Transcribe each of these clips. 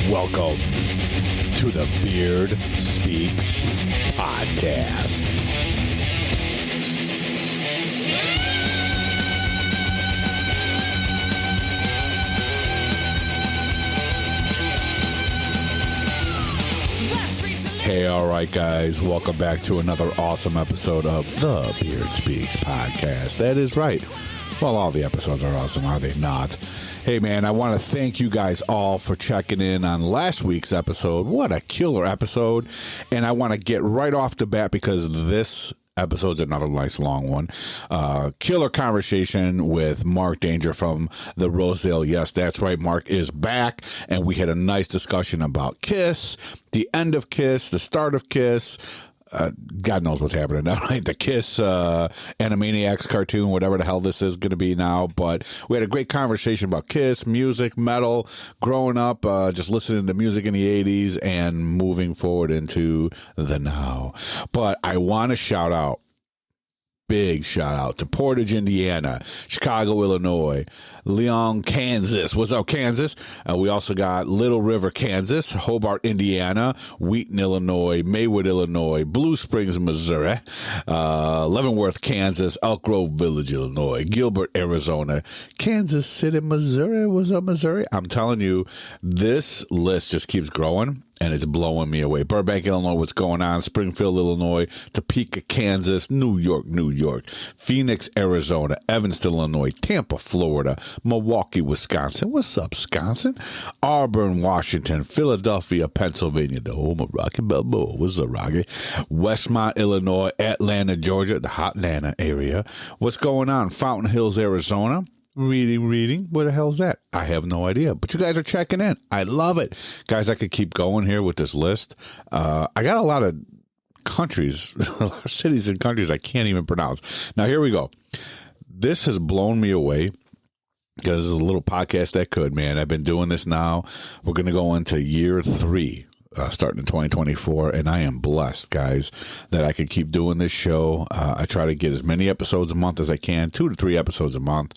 Welcome to the Beard Speaks podcast. Hey, all right, guys. Welcome back to another awesome episode of the Beard Speaks podcast. That is right. Well, all the episodes are awesome, are they not? Hey, man, I want to thank you guys all for checking in on last week's episode. What a killer episode. And I want to get right off the bat because this episode's another nice long one. Killer conversation with Mark Danger from the Rosedale. Yes, that's right. Mark is back. And we had a nice discussion about Kiss, the end of Kiss, the start of Kiss. God knows what's happening now, right? The Kiss Animaniacs cartoon, whatever the hell this is going to be now. But we had a great conversation about Kiss, music, metal, growing up, just listening to music in the 80s and moving forward into the now. But I want to shout out, big shout out to Portage, Indiana, Chicago, Illinois, Leon, Kansas. What's up, Kansas? We also got Little River, Kansas, Hobart, Indiana, Wheaton, Illinois, Maywood, Illinois, Blue Springs, Missouri, Leavenworth, Kansas, Elk Grove Village, Illinois, Gilbert, Arizona, Kansas City, Missouri. What's up, Missouri? I'm telling you, this list just keeps growing. And it's blowing me away. Burbank, Illinois, what's going on? Springfield, Illinois, Topeka, Kansas, New York, Phoenix, Arizona, Evanston, Illinois, Tampa, Florida, Milwaukee, Wisconsin. What's up, Wisconsin? Auburn, Washington, Philadelphia, Pennsylvania, the home of Rocky Balboa. What's up, Rocky? Westmont, Illinois, Atlanta, Georgia, the hot Atlanta area. What's going on? Fountain Hills, Arizona. Reading. Where the hell's that? I have no idea. But you guys are checking in. I love it. Guys, I could keep going here with this list. I got a lot of countries, a lot of cities and countries I can't even pronounce. Now, here we go. This has blown me away because it's a little podcast that could, man. I've been doing this now. We're going to go into year 3. Starting in 2024, and I am blessed, guys, that I can keep doing this show. I try to get as many episodes a month as I can, 2 to 3 episodes a month.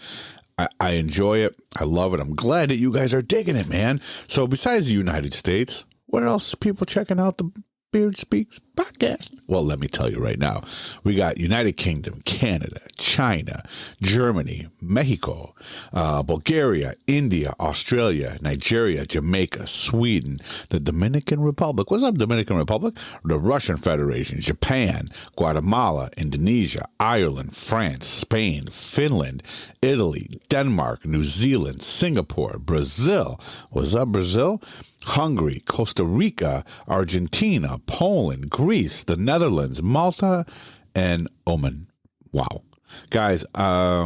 I enjoy it. I love it. I'm glad that you guys are digging it, man. So besides the United States, what else are people checking out the Beard Speaks podcast? Well, let me tell you right now. We got United Kingdom, Canada, China, Germany, Mexico, Bulgaria, India, Australia, Nigeria, Jamaica, Sweden, the Dominican Republic. What's up, Dominican Republic? The Russian Federation, Japan, Guatemala, Indonesia, Ireland, France, Spain, Finland, Italy, Denmark, New Zealand, Singapore, Brazil. What's up, Brazil? Hungary, Costa Rica, Argentina, Poland, Greece, the Netherlands, Malta, and Oman. Wow. Guys, I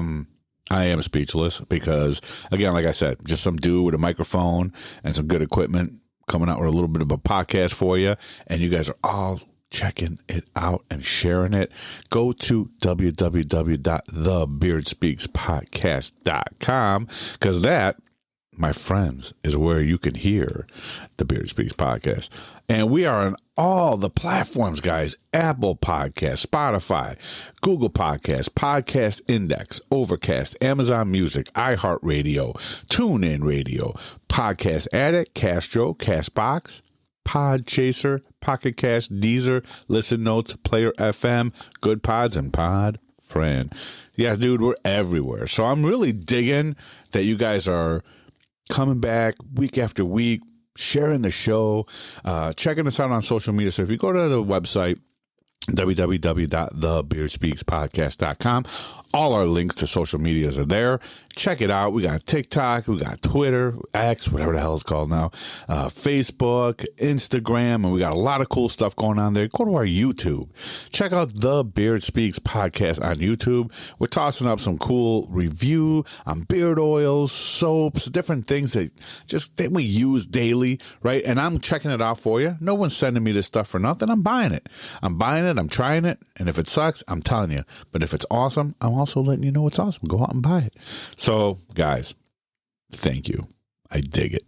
am speechless because, again, like I said, just some dude with a microphone and some good equipment coming out with a little bit of a podcast for you, and you guys are all checking it out and sharing it. Go to www.thebeardspeakspodcast.com because that, my friends, is where you can hear the Beard Speaks podcast. And we are on all the platforms, guys. Apple Podcasts, Spotify, Google Podcasts, Podcast Index, Overcast, Amazon Music, iHeartRadio, TuneIn Radio, Podcast Addict, Castro, Castbox, Podchaser, Pocket Cast, Deezer, Listen Notes, Player FM, Good Pods, and Pod Friend. Yeah, dude, we're everywhere. So I'm really digging that you guys are coming back week after week, sharing the show, checking us out on social media. So if you go to the website, www.thebeardspeakspodcast.com, all our links to social medias are there. Check it out. We got TikTok, we got Twitter, X, whatever the hell it's called now, Facebook, Instagram, and we got a lot of cool stuff going on there. Go to our YouTube. Check out the Beard Speaks podcast on YouTube. We're tossing up some cool review on beard oils, soaps, different things that we use daily, right? And I'm checking it out for you. No one's sending me this stuff for nothing. I'm buying it. I'm trying it. And if it sucks, I'm telling you. But if it's awesome, I'm also letting you know it's awesome. Go out and buy it. So, guys, thank you. I dig it.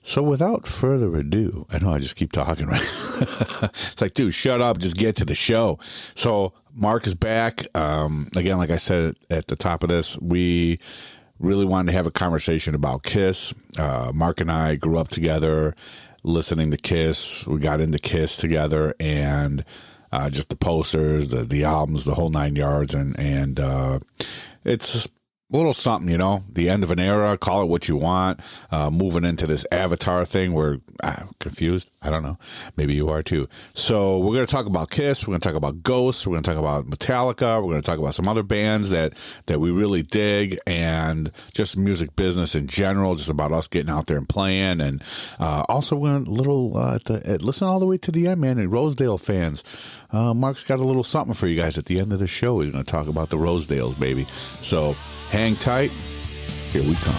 So without further ado, I know I just keep talking, right? It's like, dude, shut up. Just get to the show. So Mark is back. Again, like I said at the top of this, we really wanted to have a conversation about Kiss. Mark and I grew up together, listening to Kiss. We got into Kiss together, and just the posters, the albums, the whole 9 yards, and it's a little something, the end of an era, call it what you want, moving into this Avatar thing. We're confused. I don't know. Maybe you are too. So we're going to talk about Kiss. We're going to talk about Ghost. We're going to talk about Metallica. We're going to talk about some other bands that we really dig, and just music business in general, just about us getting out there and playing. And also we're going to listen all the way to the end, man. And Rosedale fans, Mark's got a little something for you guys at the end of the show. He's going to talk about the Rosedales, baby. So hang tight. Here we come.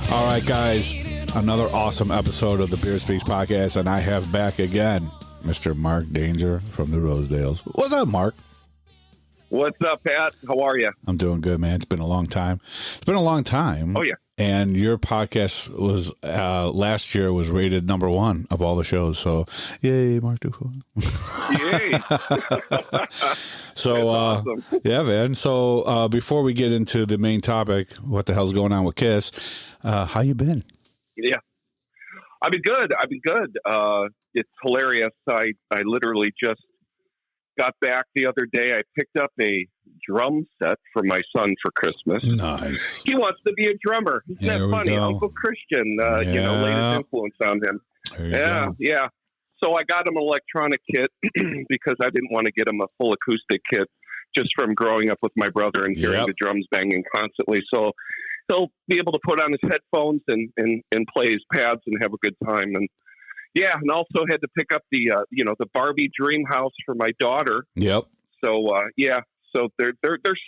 All right, guys, another awesome episode of the Beer Speaks podcast, and I have back again Mr. Mark Danger from the Rosedales. What's up, Mark? What's up, Pat? How are you? I'm doing good, man. It's been a long time. Oh, yeah. And your podcast was last year was rated number 1 of all the shows. So, yay, Mark Dufour. Yay. So, awesome. Yeah, man. So, before we get into the main topic, what the hell's going on with Kiss? How you been? Yeah. I've been good. It's hilarious. I literally just got back the other day. I picked up a drum set for my son for Christmas. Nice. He wants to be a drummer. Isn't that funny? Uncle Christian, laid his influence on him. Yeah. So I got him an electronic kit because I didn't want to get him a full acoustic kit just from growing up with my brother and hearing the drums banging constantly. So he'll be able to put on his headphones and play his pads and have a good time. And yeah, and also had to pick up the Barbie dream house for my daughter. Yep. So so they're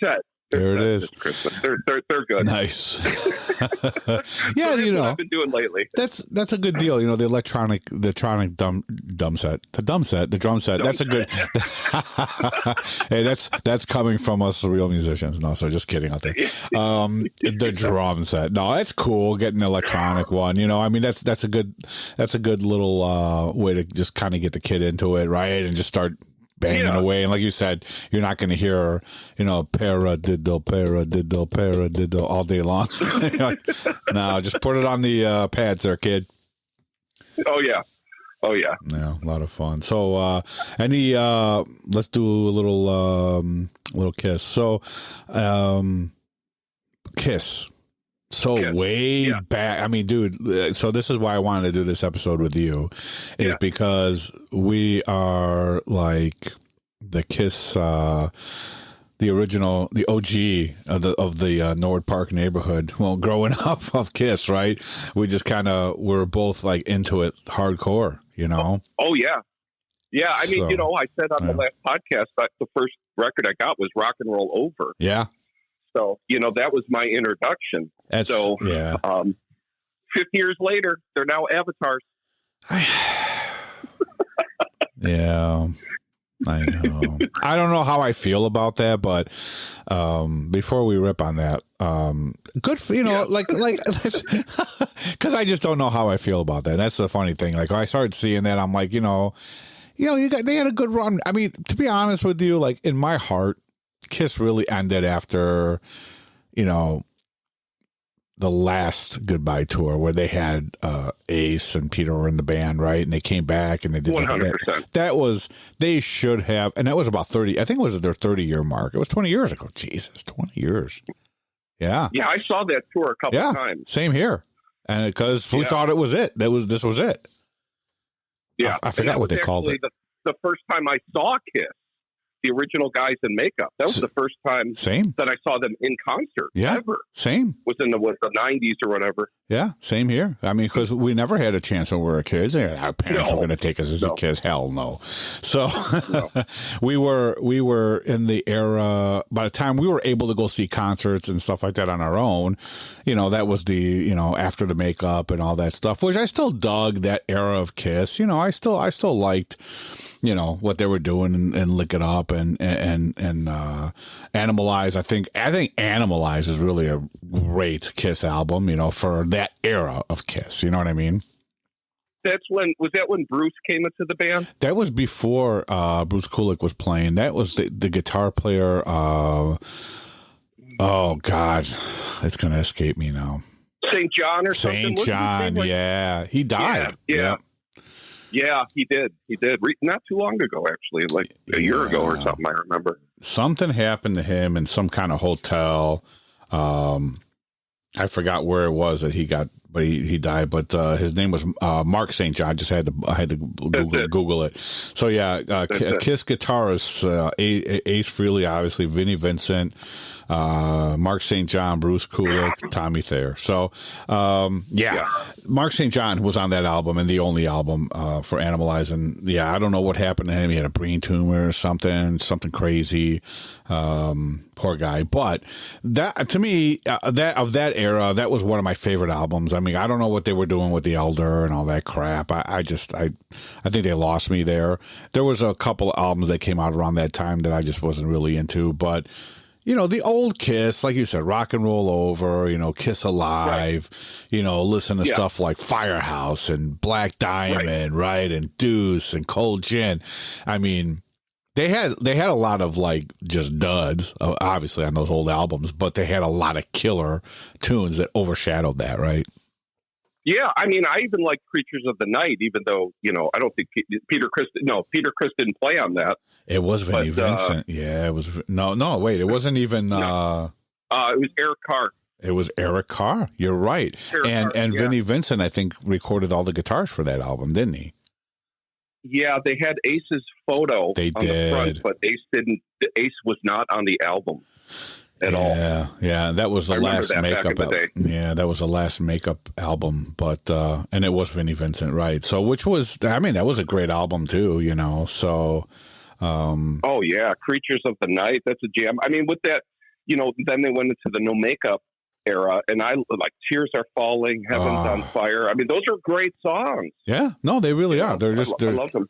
set. There it is. Christmas. They're good. Nice. Yeah, so what I've been doing lately. That's a good deal. The electronic drum set. That's a good. Hey, that's coming from us real musicians. No, so just kidding out there. The drum set. No, that's cool. Getting an electronic one. I mean, that's a good little way to just kind of get the kid into it, right, and just start banging away. And like you said, you're not going to hear, paradiddle all day long. No, just put it on the pads there, kid. Oh, yeah. Yeah, a lot of fun. So, let's do a little Kiss. So, Kiss. So way back, I mean, dude, so this is why I wanted to do this episode with you, is because we are like the Kiss, the original, the OG of the Norwood Park neighborhood. Well, growing up of Kiss, right? We just kind of were both like into it hardcore, Oh, yeah. Yeah, I mean, I said on the last podcast that the first record I got was Rock and Roll Over. Yeah. So, that was my introduction. 50 years later, they're now avatars. Yeah, I know. I don't know how I feel about that, but before we rip on that, good for, because I just don't know how I feel about that. That's the funny thing. Like, when I started seeing that, I'm like, they had a good run. I mean, to be honest with you, like, in my heart, Kiss really ended after, the last goodbye tour where they had Ace and Peter were in the band, right? And they came back and they did 100%. That was, they should have, and that was about 30, I think it was their 30-year mark. It was 20 years ago. Jesus, 20 years. Yeah. Yeah, I saw that tour a couple times. Same here. And because we thought it was it. This was it. Yeah. I forgot what they called it. The first time I saw Kiss, the original guys in makeup. That was the first time that I saw them in concert ever. Same. Was in the 90s or whatever. Yeah, same here. I mean, because we never had a chance when we were kids. Our parents were going to take us as a kids. Hell no. So we were in the era, by the time we were able to go see concerts and stuff like that on our own, that was the, after the makeup and all that stuff, which I still dug that era of Kiss. I still liked, what they were doing and Lick It Up and Animalize. I think Animalize is really a great Kiss album, for that era of Kiss. You know what I mean? was that when Bruce came into the band? That was before Bruce Kulick was playing. That was the guitar player. Oh God, it's gonna escape me now. St. John or something. St. John, yeah, he died. Yeah, he did. Not too long ago, actually, like a year ago or something. I remember something happened to him in some kind of hotel. I forgot where it was that he got, but he died. But his name was Mark St. John. I had to Google it. So yeah, Kiss guitarist Ace Frehley, obviously Vinnie Vincent, Mark St. John, Bruce Kulick, Tommy Thayer. So Mark St. John was on that album and the only album for Animalize. And I don't know what happened to him. He had a brain tumor or something crazy. Poor guy. But that, to me, that era, that was one of my favorite albums. I mean, I don't know what they were doing with the Elder and all that crap. I think they lost me there. There was a couple of albums that came out around that time that I just wasn't really into, but the old Kiss, like you said, Rock and Roll Over, Kiss Alive, listen to stuff like Firehouse and Black Diamond, right? And Deuce and Cold Gin. I mean, they had a lot of like just duds, obviously, on those old albums, but they had a lot of killer tunes that overshadowed that, right? Yeah, I mean, I even like Creatures of the Night, even though, I don't think Peter Criss didn't play on that. It was Vinnie Vincent. It was. No, wait, it wasn't even. It was Eric Carr. It was Eric Carr. You're right. And Vinnie Vincent, I think, recorded all the guitars for that album, didn't he? Yeah, they had Ace's photo the front, but Ace was not on the album at all. Yeah, that was the last makeup. That was the last makeup album, but and it was Vinnie Vincent, right? So, which was, I mean, that was a great album too, So, oh yeah, Creatures of the Night, that's a jam. I mean, with that, then they went into the no makeup era, and I like Tears Are Falling, Heaven's on Fire. I mean, those are great songs. Yeah, no, they really are. They're I love them.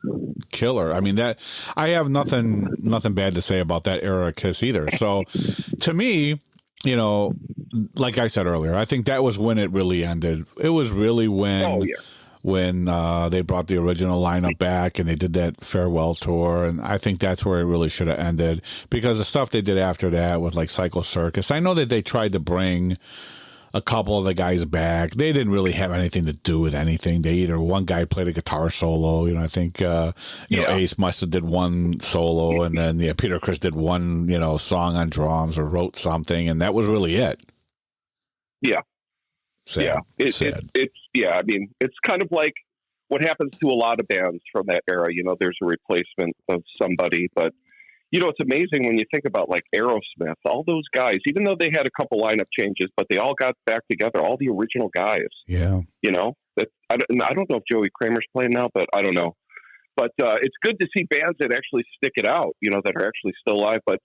Killer. I mean, that I have nothing bad to say about that era of Kiss either. So to me, like I said earlier, I think that was when it really ended. It was really when they brought the original lineup back and they did that farewell tour. And I think that's where it really should have ended, because the stuff they did after that with like Psycho Circus, I know that they tried to bring a couple of the guys back. They didn't really have anything to do with anything. One guy played a guitar solo. I think, Ace must have did one solo, and then, Peter Criss did one, song on drums or wrote something. And that was really it. Yeah. Sad. I mean, it's kind of like what happens to a lot of bands from that era. There's a replacement of somebody, but it's amazing when you think about like Aerosmith, all those guys, even though they had a couple lineup changes, but they all got back together, all the original guys. Yeah. I don't know if Joey Kramer's playing now, but I don't know. But it's good to see bands that actually stick it out, that are actually still alive. But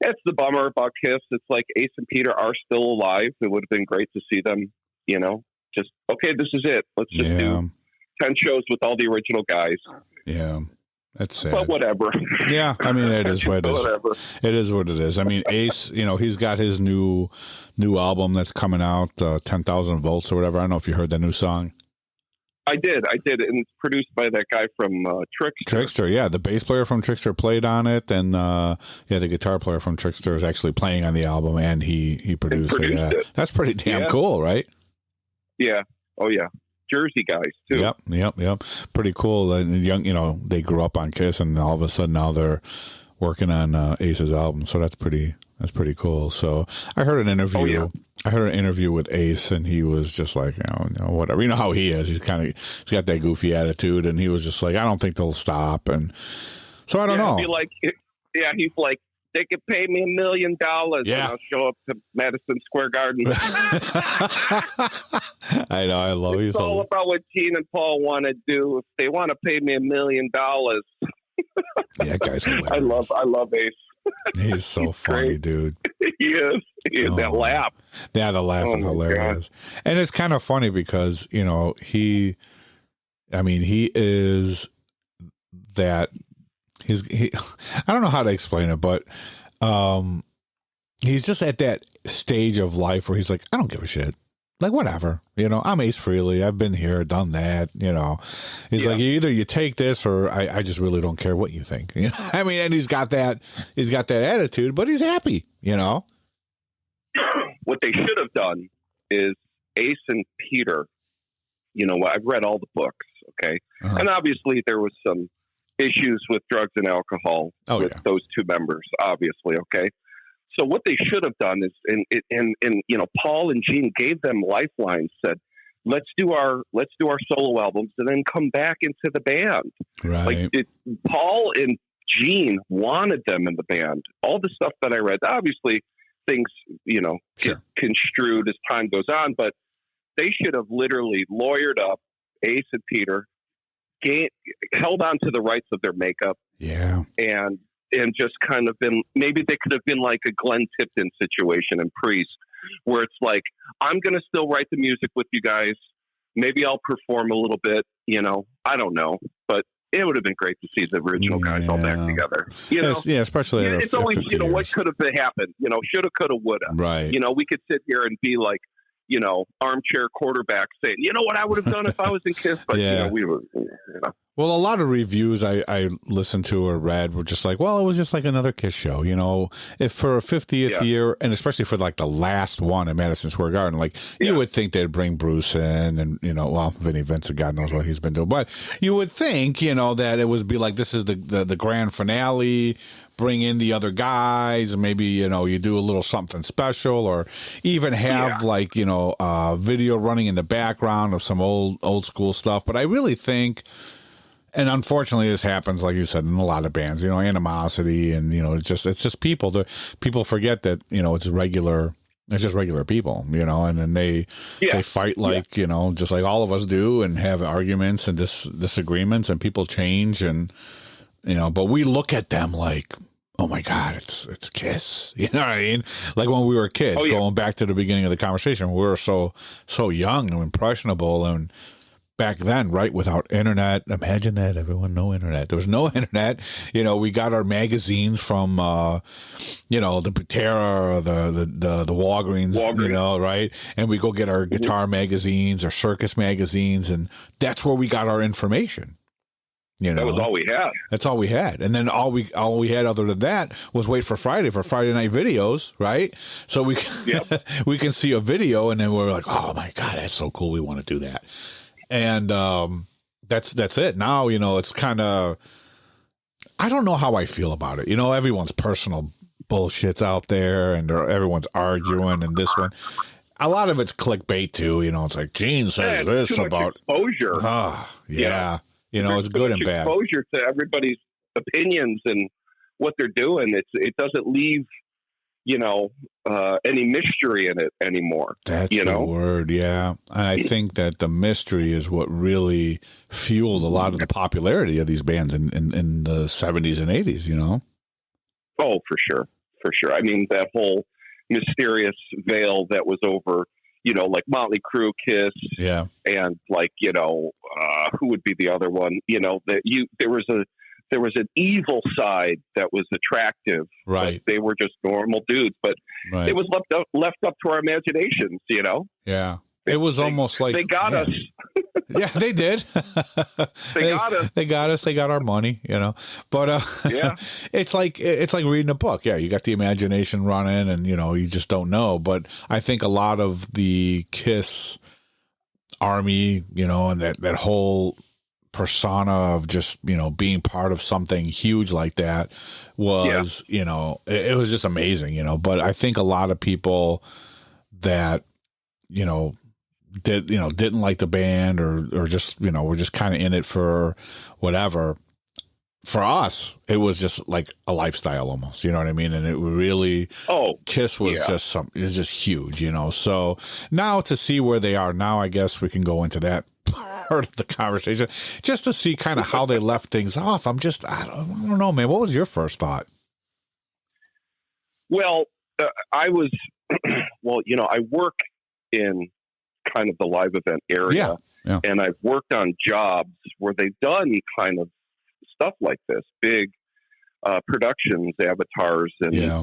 that's the bummer about Kiss. It's like Ace and Peter are still alive. It would have been great to see them, just, okay, this is it. Let's just do 10 shows with all the original guys. Yeah. That's sad. But whatever. Yeah, I mean, it is what it is. Whatever. It is what it is. I mean, Ace, he's got his new album that's coming out, 10,000 Volts or whatever. I don't know if you heard that new song. I did, and it's produced by that guy from Trickster, yeah. The bass player from Trickster played on it, and the guitar player from Trickster is actually playing on the album, and he produced it. Yeah. That's pretty damn cool, right? Yeah. Oh, yeah. Jersey guys too. Yep. Pretty cool. And young, they grew up on Kiss, and all of a sudden now they're working on Ace's album. So that's pretty cool. So I heard an interview. Oh, yeah. I heard an interview with Ace, and he was just like, whatever. You know how he is. He's got that goofy attitude, and he was just like, I don't think they'll stop. And so I don't know. He's like, they could pay me $1 million and I'll show up to Madison Square Garden. I know. I love you. It's all about what Gene and Paul want to do. If they want to pay me $1 million. Yeah, guy's hilarious. I love Ace. He's so funny, great. Dude. He is. That laugh. Yeah, the laugh is hilarious. God. And it's kind of funny because, he is that. I don't know how to explain it, but he's just at that stage of life where he's like, I don't give a shit. like, whatever, I'm Ace Frehley. I've been here, done that, He's like, either you take this or I just really don't care what you think. I mean, and he's got that attitude, but he's happy, What they should have done is Ace and Peter, I've read all the books, okay? Uh-huh. And obviously there was some issues with drugs and alcohol with those two members, obviously, okay? So what they should have done is, and Paul and Gene gave them lifelines, said, let's do our solo albums and then come back into the band. Right. Like Paul and Gene wanted them in the band. All the stuff that I read, obviously things, get construed as time goes on, but they should have literally lawyered up Ace and Peter, held on to the rights of their makeup. Yeah. And just kind of been, maybe they could have been like a Glenn Tipton situation in Priest, where it's like, I'm going to still write the music with you guys. Maybe I'll perform a little bit, I don't know, but it would have been great to see the original guys all back together. Especially it's always, what could have happened, shoulda, coulda, woulda. Right. We could sit here and be like, armchair quarterback saying, what I would have done if I was in KISS, but we were, Well, a lot of reviews I listened to or read were just like, well, it was just like another KISS show, if for a 50th year, and especially for like the last one at Madison Square Garden, like you would think they'd bring Bruce in and, Vinnie Vincent, God knows what he's been doing, but you would think, that it would be like, this is the grand finale, bring in the other guys, maybe, you do a little something special, or even have video running in the background of some old school stuff. But I really think, and unfortunately this happens, like you said, in a lot of bands, animosity and, it's just people. People forget that, it's just regular people, and then they fight like, just like all of us do, and have arguments and disagreements, and people change, and, but we look at them like, oh my God, it's KISS. You know what I mean? Like when we were kids, going back to the beginning of the conversation, we were so young and impressionable. And back then, right, without internet, imagine that, everyone, no internet. There was no internet. We got our magazines from, the Butera or the Walgreens, right? And we go get our guitar magazines or circus magazines, and that's where we got our information. That was all we had. That's all we had. And then all we had other than that was wait for Friday night videos, right? So we we can see a video, and then we're like, oh my God, that's so cool. We want to do that. And that's it. Now, it's kind of, I don't know how I feel about it. Everyone's personal bullshit's out there, and everyone's arguing, and this one. A lot of it's clickbait too. It's like Gene says this about exposure. Yeah. It's good and bad. Exposure to everybody's opinions and what they're doing. It doesn't leave, any mystery in it anymore. That's the word. Yeah. And I think that the mystery is what really fueled a lot of the popularity of these bands in the 70s and 80s, Oh, for sure. For sure. I mean, that whole mysterious veil that was over, like Motley Crue, KISS, and like, who would be the other one? There was an evil side that was attractive. Right. They were just normal dudes, but it was left up to our imaginations. Yeah. It was almost like they got us. Yeah, they did. They got us. They got us. They got our money, But it's like reading a book. Yeah, you got the imagination running, and you just don't know. But I think a lot of the KISS army, and that whole persona of just being part of something huge like that was it was just amazing. But I think a lot of people that didn't like the band or just, we're just kind of in it for whatever. For us, it was just like a lifestyle almost, you know what I mean? And it really, KISS was just huge, So now to see where they are now, I guess we can go into that part of the conversation just to see kind of how they left things off. I don't know, man. What was your first thought? Well, I was, I work in kind of the live event area, and I've worked on jobs where they've done kind of stuff like this, big productions, avatars, and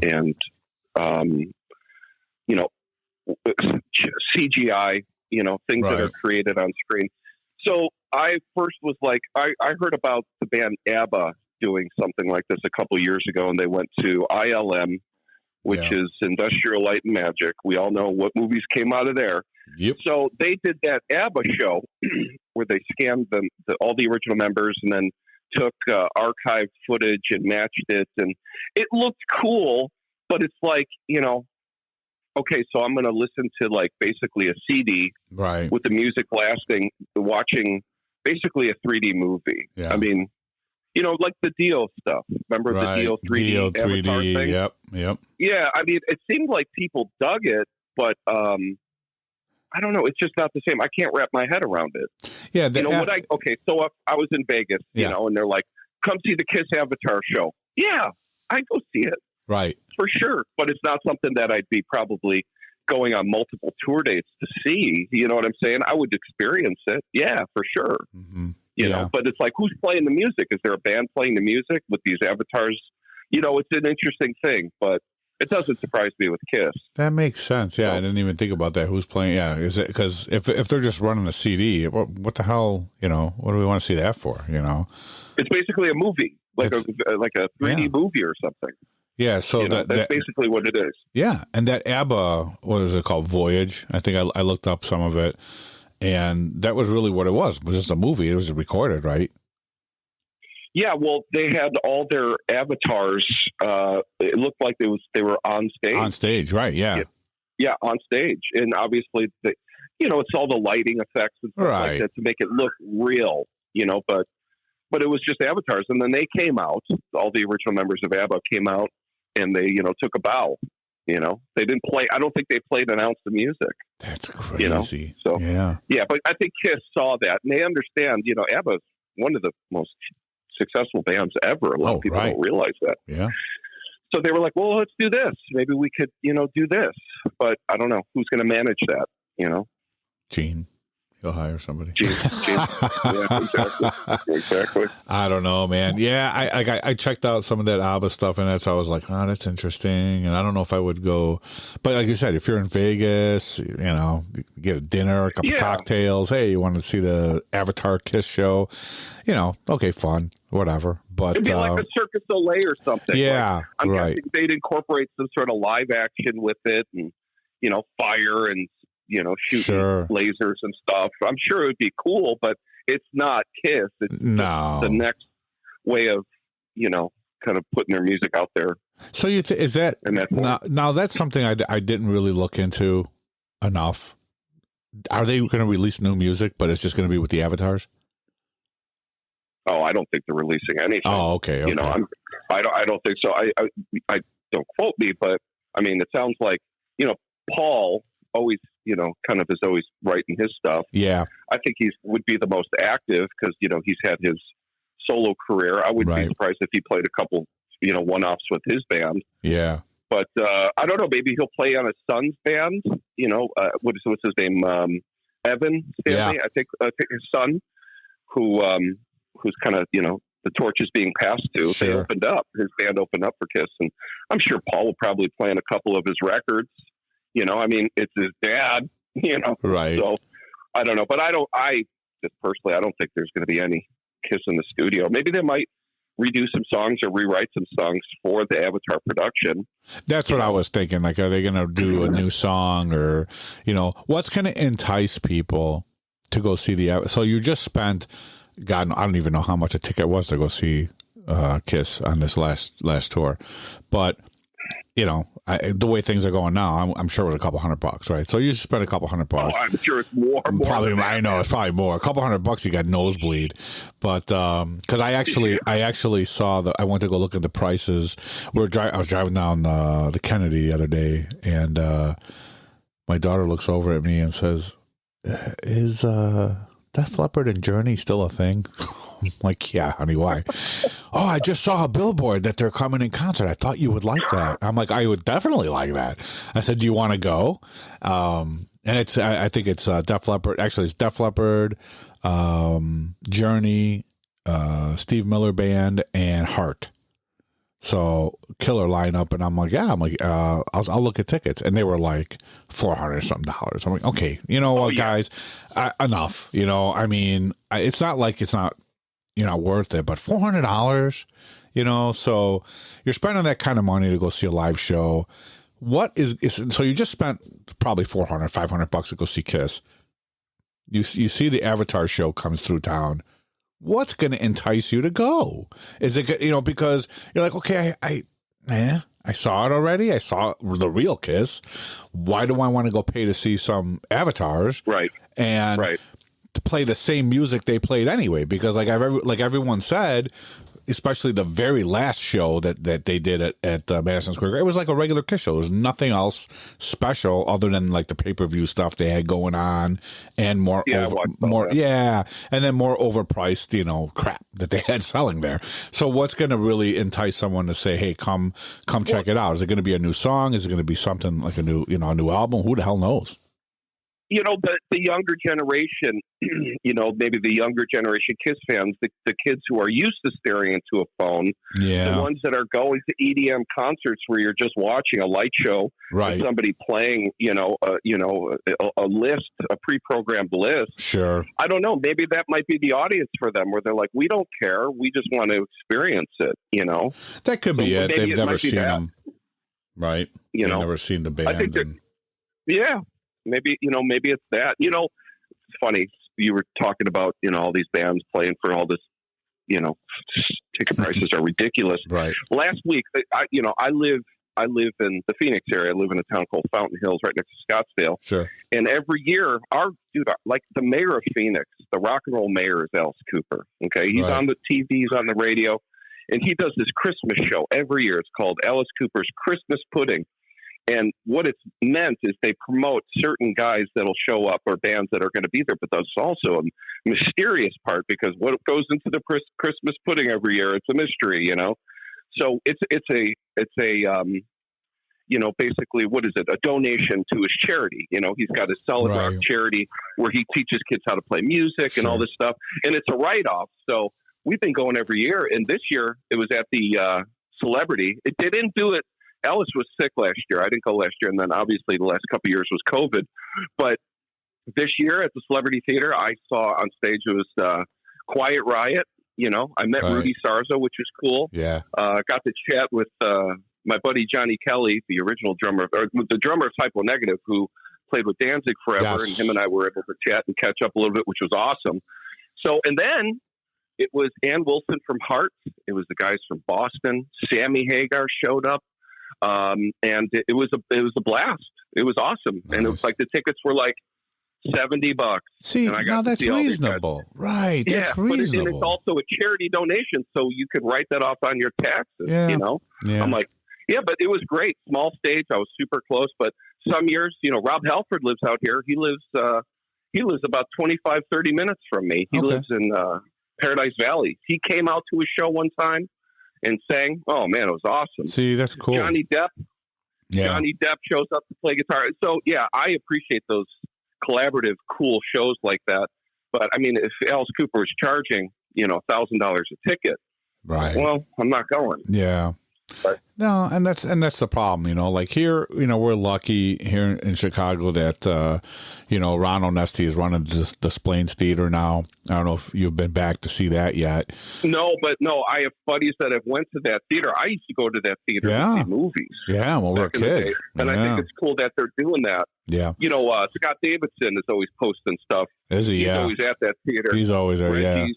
CGI things that are created on screen. So I first was like, I heard about the band ABBA doing something like this a couple years ago, and they went to ILM, which is Industrial Light and Magic. We all know what movies came out of there. Yep. So they did that ABBA show where they scanned all the original members and then took archived footage and matched it. And it looked cool, but it's like, okay, so I'm going to listen to like basically a CD with the music watching basically a 3D movie. Yeah. I mean, like the Dio stuff. Remember the Dio 3D Dio 3D Avatar thing? Yep. Yeah, I mean, it seemed like people dug it, but I don't know. It's just not the same. I can't wrap my head around it. Yeah. So I was in Vegas, and they're like, come see the Kiss Avatar show. Yeah, I'd go see it. Right. For sure. But it's not something that I'd be probably going on multiple tour dates to see. You know what I'm saying? I would experience it. Yeah, for sure. Mm-hmm. You know, but it's like, who's playing the music? Is there a band playing the music with these avatars? It's an interesting thing, but it doesn't surprise me with Kiss. That makes sense. Yeah, I didn't even think about that. Who's playing? Yeah, is it because if they're just running a CD, what the hell? What do we want to see that for? It's basically a movie, like a 3D movie or something. Yeah, so that's basically what it is. Yeah, and that ABBA, what is it called? Voyage. I think I looked up some of it, and that was really what it was. It was just a movie. It was recorded, right? Yeah, well, they had all their avatars. It looked like they were on stage. On stage, right? Yeah, on stage, and obviously, it's all the lighting effects and stuff like that to make it look real. But it was just avatars, and then they came out. All the original members of ABBA came out, and they took a bow. They didn't play. I don't think they played and announced the music. That's crazy. So yeah, but I think Kiss saw that, and they understand. ABBA is one of the most successful bands ever. A lot of people don't realize that. Yeah. So they were like, well, let's do this. Maybe we could, do this. But I don't know who's going to manage that, Gene. He'll hire somebody. Gene. Yeah, exactly. I don't know, man. Yeah, I checked out some of that ABBA stuff, and that's I was like, oh, that's interesting. And I don't know if I would go. But like you said, if you're in Vegas, get a dinner, a couple cocktails. Hey, you want to see the Avatar Kiss show? Okay, fun, whatever. But it'd be like a Cirque du Soleil or something. Yeah, like, I'm guessing they'd incorporate some sort of live action with it, and fire and shooting lasers and stuff. I'm sure it would be cool, but it's not Kiss. It's the next way of kind of putting their music out there. So is that now? That's something I didn't really look into enough. Are they going to release new music, but it's just going to be with the avatars? Oh, I don't think they're releasing anything. Oh, okay. I don't think so. I don't quote me, but I mean, it sounds like Paul always kind of is always writing his stuff. Yeah, I think would be the most active because he's had his solo career. I wouldn't be surprised if he played a couple one-offs with his band. Yeah, but I don't know. Maybe he'll play on his son's band. What's his name? Evan Stanley. I think his son, who's kind of the torch is being passed to. Sure. They opened up. His band opened up for Kiss, and I'm sure Paul will probably play on a couple of his records. I mean, it's his dad. Right. So I don't know, but I just personally, I don't think there's going to be any Kiss in the studio. Maybe they might redo some songs or rewrite some songs for the Avatar production. That's what I was thinking. Like, are they going to do a new song or, what's going to entice people to go see the Avatar? So you just spent, God, I don't even know how much a ticket was to go see Kiss on this last tour. But, the way things are going now, I'm sure it was a couple $100, right? So you spent a couple $100. Oh, I'm sure it's more. Probably, I know it's probably more. A couple $100, you got nosebleed. But because I actually saw I went to go look at the prices. I was driving down the Kennedy the other day, and my daughter looks over at me and says, "Is Def Leppard and Journey still a thing?" I'm like, yeah, honey, why? Oh, I just saw a billboard that they're coming in concert. I thought you would like that. I'm like, I would definitely like that. I said, do you want to go? And I think it's Def Leppard. Actually, it's Def Leppard, Journey, Steve Miller Band, and Heart. So killer lineup, and I'm like, I'll look at tickets, and they were like $400 something. I'm like, okay, you know what, guys, enough. You know, I mean, it's not like it's not, you know, worth it, but $400, you know, so you're spending that kind of money to go see a live show. What is so you just spent probably $400-$500 to go see Kiss. You see the Avatar show comes through town. What's going to entice you to go? Is it, you know, because you're like, okay, I saw it already. I saw the real Kiss. Why do I want to go pay to see some avatars? Right. And to play the same music they played anyway? Because like everyone said, especially the very last show that they did at Madison Square Garden, it was like a regular Kiss show. There was nothing else special other than like the pay-per-view stuff they had going on and more and then more overpriced, you know, crap that they had selling there. So what's going to really entice someone to say, hey, come check it out? Is it going to be a new song? Is it going to be something like a new album? Who the hell knows? You know, the younger generation, you know, maybe the younger generation Kiss fans, the kids who are used to staring into a phone, the ones that are going to EDM concerts where you're just watching a light show, with somebody playing, a list, a pre-programmed list. Sure. I don't know. Maybe that might be the audience for them, where they're like, we don't care. We just want to experience it, you know? That could be it. They've never seen them. Right. You know, never seen the band. I think maybe it's that. You know, it's funny. You were talking about, you know, all these bands playing for all this, you know, ticket prices are ridiculous. Right. Last week, I live in the Phoenix area. I live in a town called Fountain Hills, right next to Scottsdale. Sure. And every year, like the mayor of Phoenix, the rock and roll mayor is Alice Cooper. Okay. He's on the TV, he's on the radio, and he does this Christmas show every year. It's called Alice Cooper's Christmas Pudding. And what it's meant is they promote certain guys that'll show up or bands that are going to be there, but there's also a mysterious part, because what goes into the Christmas pudding every year, it's a mystery, you know? So it's a you know, basically, what is it? A donation to his charity. You know, he's got a solid rock charity where he teaches kids how to play music and all this stuff. And it's a write-off. So we've been going every year. And this year it was at the Celebrity. They didn't do it. Ellis was sick last year. I didn't go last year. And then obviously the last couple of years was COVID. But this year at the Celebrity Theater, I saw on stage, it was Quiet Riot. You know, I met Rudy Sarzo, which was cool. Yeah. Got to chat with my buddy Johnny Kelly, the original drummer, or the drummer of Typo Negative, who played with Danzig forever. And him and I were able to chat and catch up a little bit, which was awesome. So, and then it was Ann Wilson from Heart. It was the guys from Boston. Sammy Hagar showed up. And it was a blast. It was awesome. Nice. And it was like the tickets were like $70. See, now that's reasonable. Right. Yeah, that's reasonable. And it's also a charity donation, so you could write that off on your taxes, you know? Yeah. I'm like, yeah, but it was great. Small stage. I was super close. But some years, you know, Rob Halford lives out here. He lives about 25, 30 minutes from me. He lives in Paradise Valley. He came out to a show one time and sang. Oh, man, it was awesome. See, that's cool. Johnny Depp shows up to play guitar. So, yeah, I appreciate those collaborative, cool shows like that. But, I mean, if Alice Cooper is charging, you know, $1,000 a ticket, well, I'm not going. Yeah. But, no, and that's the problem, you know, like here, you know, we're lucky here in Chicago that, you know, Ron Onesti is running this Plains Theater now. I don't know if you've been back to see that yet. No, I have buddies that have went to that theater. I used to go to that theater to see movies. Yeah, well, we're kids. And I think it's cool that they're doing that. Yeah. You know, Scott Davidson is always posting stuff. Is he? He's always at that theater. He's always there,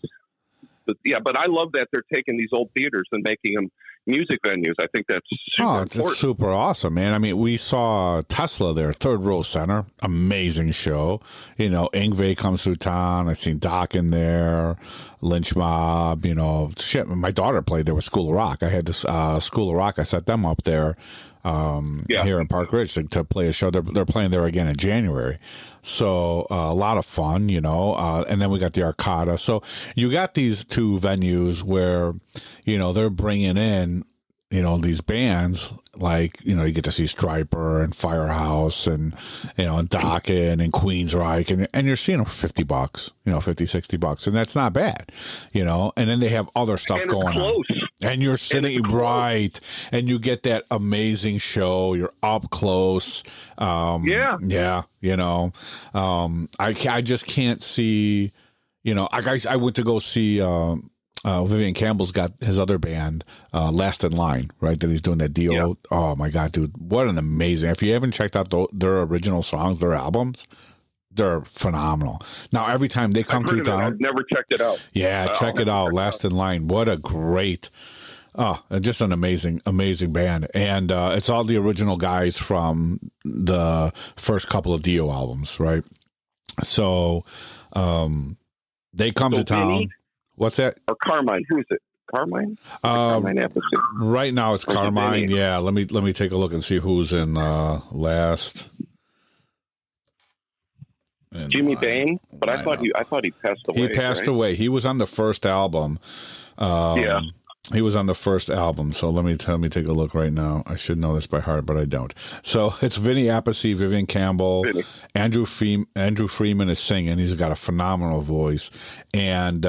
but I love that they're taking these old theaters and making them music venues. I think that's super important. It's super awesome, man. I mean, we saw Tesla there, Third Row Center, amazing show. You know, Yngwie comes through town. I've seen Dokken there, Lynch Mob. You know, shit. My daughter played there with School of Rock. I had this School of Rock. I set them up there here in Park Ridge to play a show. They're playing there again in January. So a lot of fun, you know. And then we got the Arcada. So you got these two venues where, you know, they're bringing in, you know, these bands like, you know, you get to see Stryper and Firehouse and, you know, and Dokken and Queensryche and you're seeing them for $50, you know, $50, $60. And that's not bad, you know. And then they have other stuff going on. And you're sitting right, and you get that amazing show. You're up close. Yeah. You know, I just can't see. You know, I went to go see. Vivian Campbell's got his other band, Last in Line, right? That he's doing that deal. Yeah. Oh my God, dude! What an amazing! If you haven't checked out their original songs, their albums, they're phenomenal. Now, every time they come through town, I've never checked it out. Yeah, check it out. Last in Line. What a great, just an amazing band. And it's all the original guys from the first couple of Dio albums, right? So they come to town. Vinny? What's that? Or Carmine? Who is it? Carmine? Carmine episode. Right now it's Carmine. Yeah, let me take a look and see who's in Last. Jimmy Bain, but I thought he passed away. He passed away. He was on the first album. He was on the first album. So let me take a look right now. I should know this by heart, but I don't. So it's Vinny Appice, Vivian Campbell, Andrew Freeman is singing. He's got a phenomenal voice, and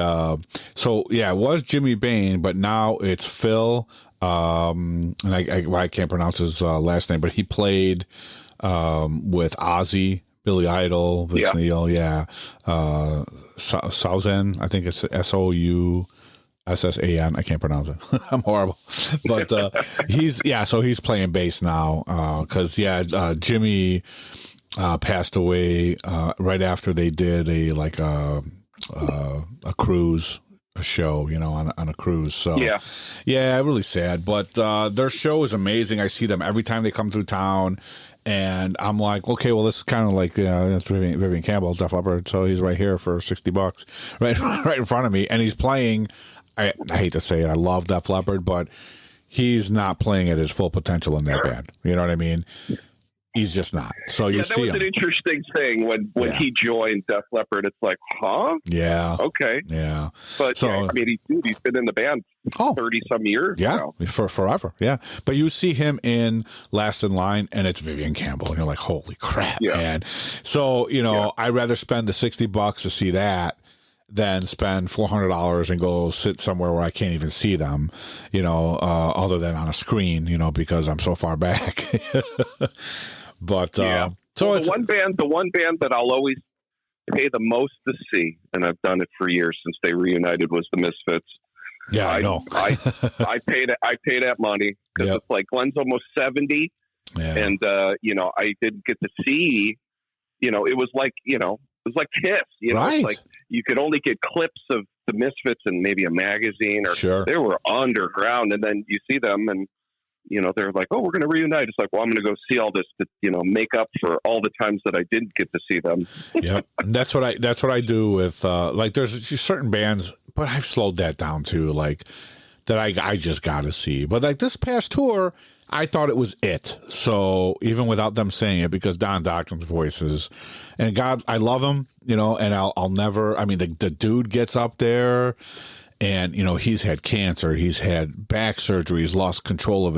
so yeah, it was Jimmy Bain, but now it's Phil. And I can't pronounce his last name, but he played with Ozzy, Billy Idol, Vince Neil, Souzan, I think it's Soussan. I can't pronounce it. I'm horrible, but so he's playing bass now because Jimmy passed away right after they did a cruise. A show, you know, on a cruise. So yeah, really sad. But their show is amazing. I see them every time they come through town, and I'm like, okay, well, this is kind of like it's Vivian Campbell, Def Leppard, so he's right here for $60, right in front of me, and he's playing. I hate to say it, I love Def Leppard, but he's not playing at his full potential in that band. You know what I mean? He's just not. So you see that was an interesting thing when he joined Def Leppard. It's like, huh? Yeah. Okay. Yeah. But so, I mean, he's been in the band 30 some years. Yeah, now. for forever. Yeah. But you see him in Last in Line, and it's Vivian Campbell, and you're like, holy crap, man. So I'd rather spend the $60 to see that than spend $400 and go sit somewhere where I can't even see them, other than on a screen, because I'm so far back. But so it's the one band that I'll always pay the most to see, and I've done it for years since they reunited, was the Misfits. Yeah, I know. I pay that money because it's like Glenn's almost 70, and I didn't get to see. It was like Kiss. Right. It's like you could only get clips of the Misfits in maybe a magazine, or they were underground, and then you see them and. They're like, oh, we're going to reunite. It's like, well, I'm going to go see all this to, make up for all the times that I didn't get to see them. Yeah, and that's what I do with there's certain bands, but I've slowed that down too. Like that, I just got to see. But like this past tour, I thought it was it. So even without them saying it, because Don Dokken's voices, and God, I love him. And I'll never. I mean, the dude gets up there. And, he's had cancer, he's had back surgery, he's lost control of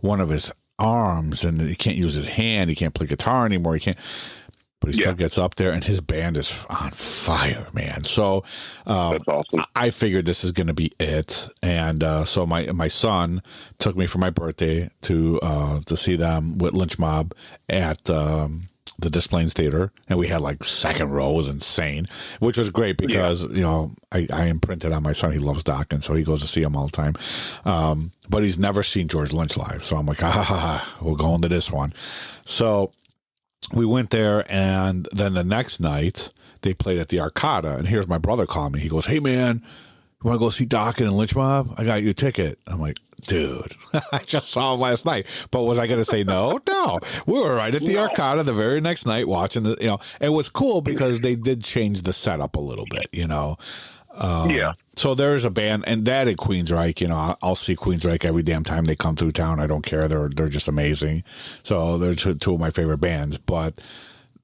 one of his arms, and he can't use his hand, he can't play guitar anymore, but he still gets up there, and his band is on fire, man. So that's awesome. I figured this is going to be it. And so my son took me for my birthday to see them with Lynch Mob at the Des Plaines Theater, and we had like second row. It was insane, which was great because I imprinted on my son. He loves Dokken, so he goes to see him all the time. But he's never seen George Lynch live, so I'm like, we're going to this one. So we went there, and then the next night they played at the Arcada, and here's my brother calling me. He goes, "Hey man, you want to go see Dokken and Lynch Mob? I got you a ticket." I'm like, dude, I just saw him last night. But was I going to say no? No. We were right at the Arcada the very next night watching it was cool because they did change the setup a little bit, So there's a band, and that at Queensryche, I'll see Queensryche every damn time they come through town. I don't care. They're just amazing. So they're two of my favorite bands. But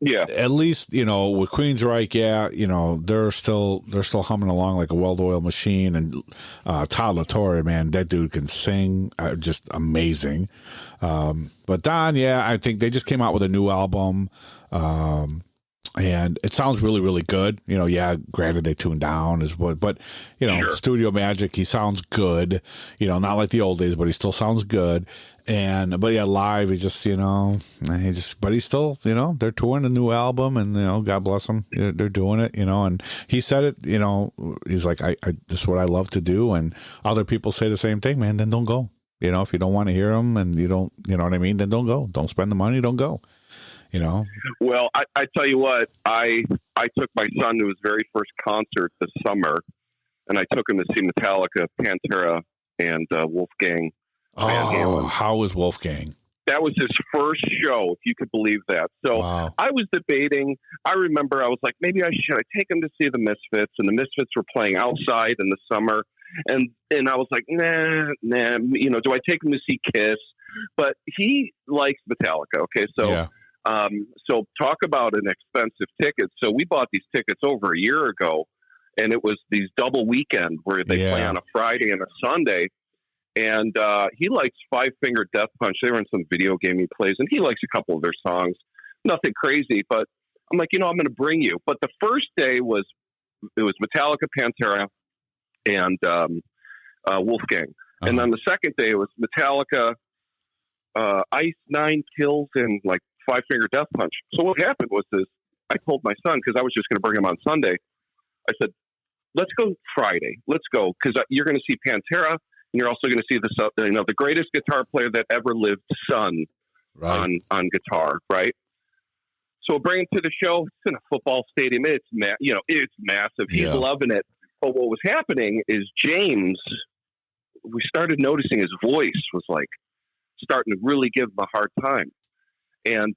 at least, with Queensryche, they're still humming along like a well-oiled machine. And Todd LaTorre, man, that dude can sing, just amazing. But Don, I think they just came out with a new album. And it sounds really, really good. Yeah, granted they tuned down but sure. Studio magic, he sounds good. Not like the old days, but he still sounds good. But yeah, live, he's just, but he's still, they're touring a new album, and, God bless them. They're doing it, and he said it, he's like, I this is what I love to do. And other people say the same thing, man, then don't go. If you don't want to hear them and you don't, you know what I mean, then don't go. Don't spend the money, don't go. Well, I tell you what, I took my son to his very first concert this summer, and I took him to see Metallica, Pantera, and Wolfgang. Oh, how was Wolfgang? That was his first show, if you could believe that. So wow. I was debating. I remember I was like, maybe I take him to see the Misfits, and the Misfits were playing outside in the summer, and I was like, nah. Do I take him to see Kiss? But he likes Metallica. Okay, so. Yeah. So talk about an expensive ticket. So we bought these tickets over a year ago, and it was these double weekend where they play on a Friday and a Sunday. And he likes Five Finger Death Punch. They were in some video game he plays, and he likes a couple of their songs. Nothing crazy, but I'm like, I'm going to bring you. But the first day was Metallica, Pantera, and Wolfgang. Uh-huh. And on the second day, it was Metallica, Ice Nine Kills, and like Five Finger Death Punch. So what happened was this: I told my son, because I was just going to bring him on Sunday. I said, "Let's go Friday. Let's go, because you're going to see Pantera, and you're also going to see the greatest guitar player that ever lived, son, right. on guitar, right?" So we'll bring him to the show. It's in a football stadium. It's it's massive. He's loving it. But what was happening is James. We started noticing his voice was like starting to really give him a hard time. And,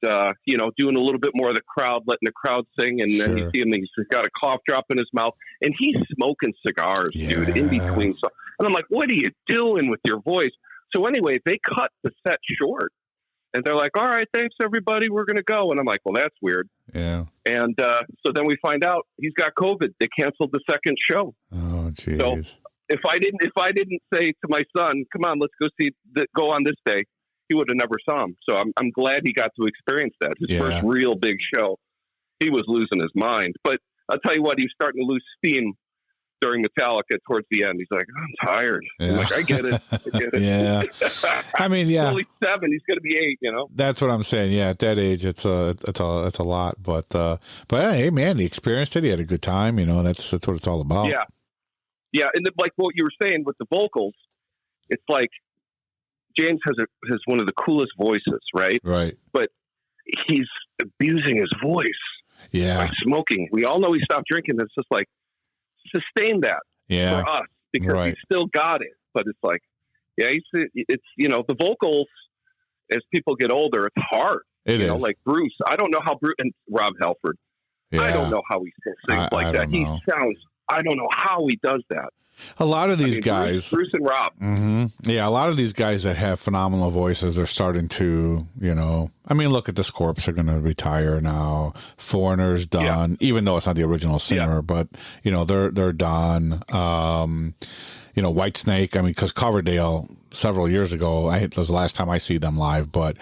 doing a little bit more of the crowd, letting the crowd sing. And then you see him, he's got a cough drop in his mouth. And he's smoking cigars, dude, in between. So, and I'm like, what are you doing with your voice? So anyway, they cut the set short. And they're like, all right, thanks, everybody. We're going to go. And I'm like, well, that's weird. Yeah. And so then we find out he's got COVID. They canceled the second show. Oh, jeez. So if I didn't say to my son, come on, let's go on this day, he would have never saw him. So I'm glad he got to experience that. His first real big show. He was losing his mind. But I'll tell you what, he was starting to lose steam during Metallica towards the end. He's like, I'm tired. Yeah. I'm like, I get it. Yeah. I mean, yeah. He's only 7. He's going to be 8, That's what I'm saying. Yeah, at that age, it's a lot. But hey, man, he experienced it. He had a good time. That's what it's all about. Yeah. Yeah. And like what you were saying with the vocals, it's like, James has one of the coolest voices, right? Right. But he's abusing his voice. Yeah. By smoking. We all know he stopped drinking. It's just like, sustain that for us, because he still got it. But it's like, it's the vocals, as people get older, it's hard. It is. Like Bruce. I don't know how Bruce, and Rob Halford. Yeah. I don't know how he sings like that. He sounds, I don't know how he does that. A lot of these guys, Bruce and Rob. Mm-hmm. Yeah, a lot of these guys that have phenomenal voices are starting to, look at the Scorps are going to retire now. Foreigner's done, even though it's not the original singer, but they're done. Whitesnake. Because Coverdale several years ago, it was the last time I see them live, but.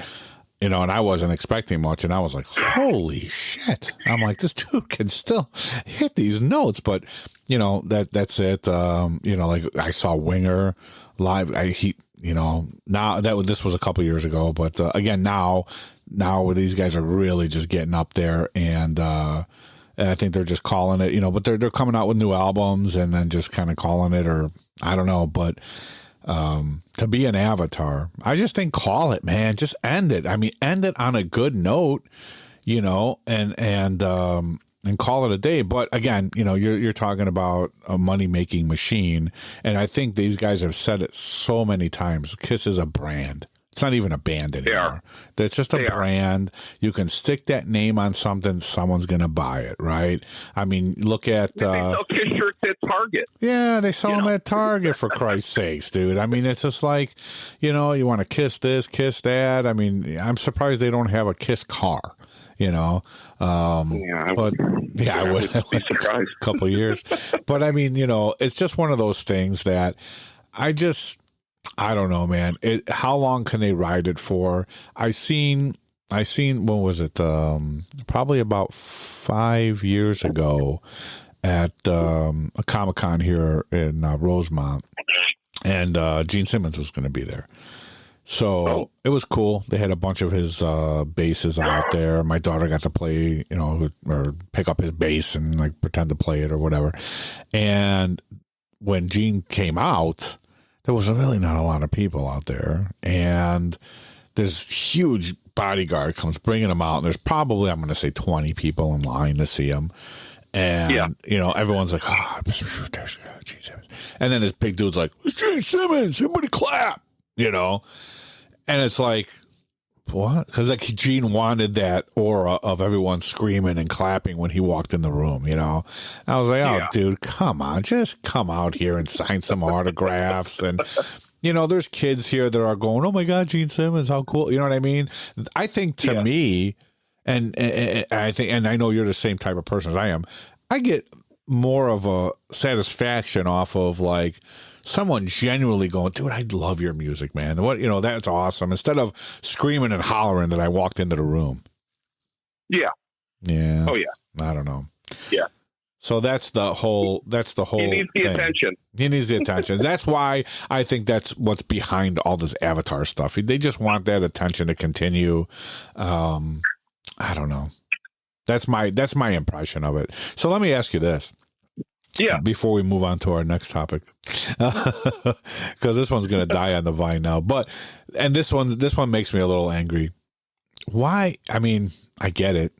And I wasn't expecting much, and I was like, holy shit. I'm like, this dude can still hit these notes, but, that's it. Like I saw Winger live. This was a couple years ago, but again, now these guys are really just getting up there, and I think they're just calling it, but they're coming out with new albums and then just kind of calling it, or I don't know, but to be an Avatar, I just think call it, man. Just end it. End it on a good note, and call it a day. But again, you're talking about a money making machine, and I think these guys have said it so many times. Kiss is a brand. It's not even a band anymore. It's just a brand. You can stick that name on something, someone's going to buy it, right? Look at... they sell Kiss shirts at Target. Yeah, they sell them at Target, for Christ's sakes, dude. It's just like, you want to kiss this, kiss that. I'm surprised they don't have a Kiss car, I would be surprised. A couple of years. But, it's just one of those things that I don't know, man. How long can they ride it for? I seen I seen, when was it? Probably about 5 years ago at a Comic-Con here in Rosemont, and Gene Simmons was going to be there. So it was cool. They had a bunch of his basses out there. My daughter got to play, or pick up his bass and like pretend to play it or whatever. And when Gene came out, there was really not a lot of people out there. And this huge bodyguard comes bringing him out. And there's probably, I'm going to say 20 people in line to see him. And, everyone's like, there's Gene Simmons. And then this big dude's like, it's Gene Simmons. Everybody clap, And it's like, what? Because like Gene wanted that aura of everyone screaming and clapping when he walked in the room, I was like, dude, come on. Just come out here and sign some autographs. And, there's kids here that are going, oh, my God, Gene Simmons, how cool. You know what I mean? I think to me, and I know you're the same type of person as I am, I get more of a satisfaction off of like someone genuinely going, dude, I love your music, man. What, that's awesome. Instead of screaming and hollering that I walked into the room. Yeah. Yeah. Oh yeah. I don't know. Yeah. So that's the whole He needs the thing. attention. He needs the attention. That's why I think that's what's behind all this Avatar stuff. They just want that attention to continue. I don't know. That's my impression of it. So let me ask you this. Yeah. Before we move on to our next topic, because this one's going to die on the vine now. And this one makes me a little angry. Why? I mean, I get it,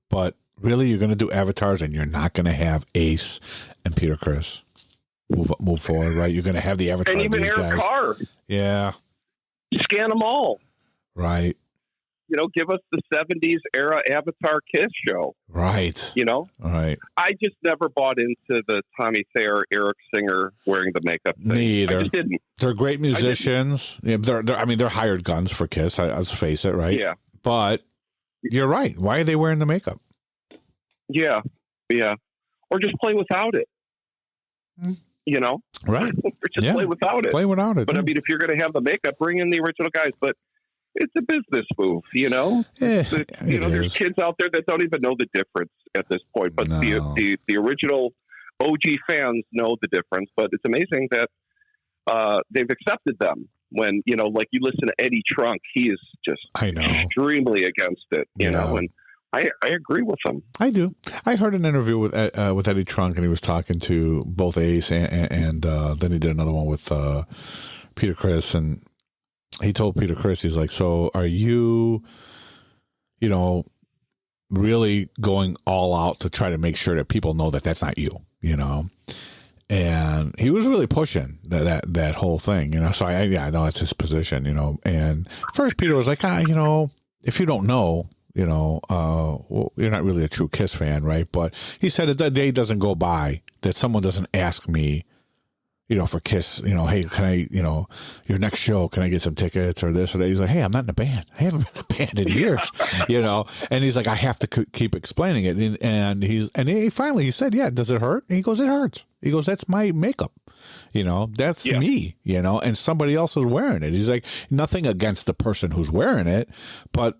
but really, you're going to do avatars and you're not going to have Ace and Peter Criss move forward, right? You're going to have the avatar and even of these Eric guys. Carr. Yeah. Scan them all. Right. Give us the 70s era Avatar Kiss show. Right. Right. I just never bought into the Tommy Thayer, Eric Singer wearing the makeup thing. Me either. I just didn't. They're great musicians. Yeah, they're hired guns for Kiss. Let's face it, right? Yeah. But you're right. Why are they wearing the makeup? Yeah. Yeah. Or just play without it. Right. Or just play without it. Play without it. But I mean, if you're going to have the makeup, bring in the original guys. But it's a business move, there's kids out there that don't even know the difference at this point. But the original OG fans know the difference. But it's amazing that they've accepted them. When like you listen to Eddie Trunk, he is just extremely against it. And I agree with him. I do. I heard an interview with Eddie Trunk, and he was talking to both Ace and then he did another one with Peter Criss, and he told Peter Criss, he's like, so are you, really going all out to try to make sure that people know that that's not you, And he was really pushing that whole thing, So I know it's his position, And first Peter was like, if you don't know, well, you're not really a true Kiss fan, right? But he said that the day doesn't go by that someone doesn't ask me, for Kiss, hey, can I, your next show, can I get some tickets or this or that? He's like, hey, I'm not in a band. I haven't been in a band in years, And he's like, I have to keep explaining it. And he finally said, yeah, does it hurt? And he goes, it hurts. He goes, that's my makeup. That's me, and somebody else is wearing it. He's like, nothing against the person who's wearing it, but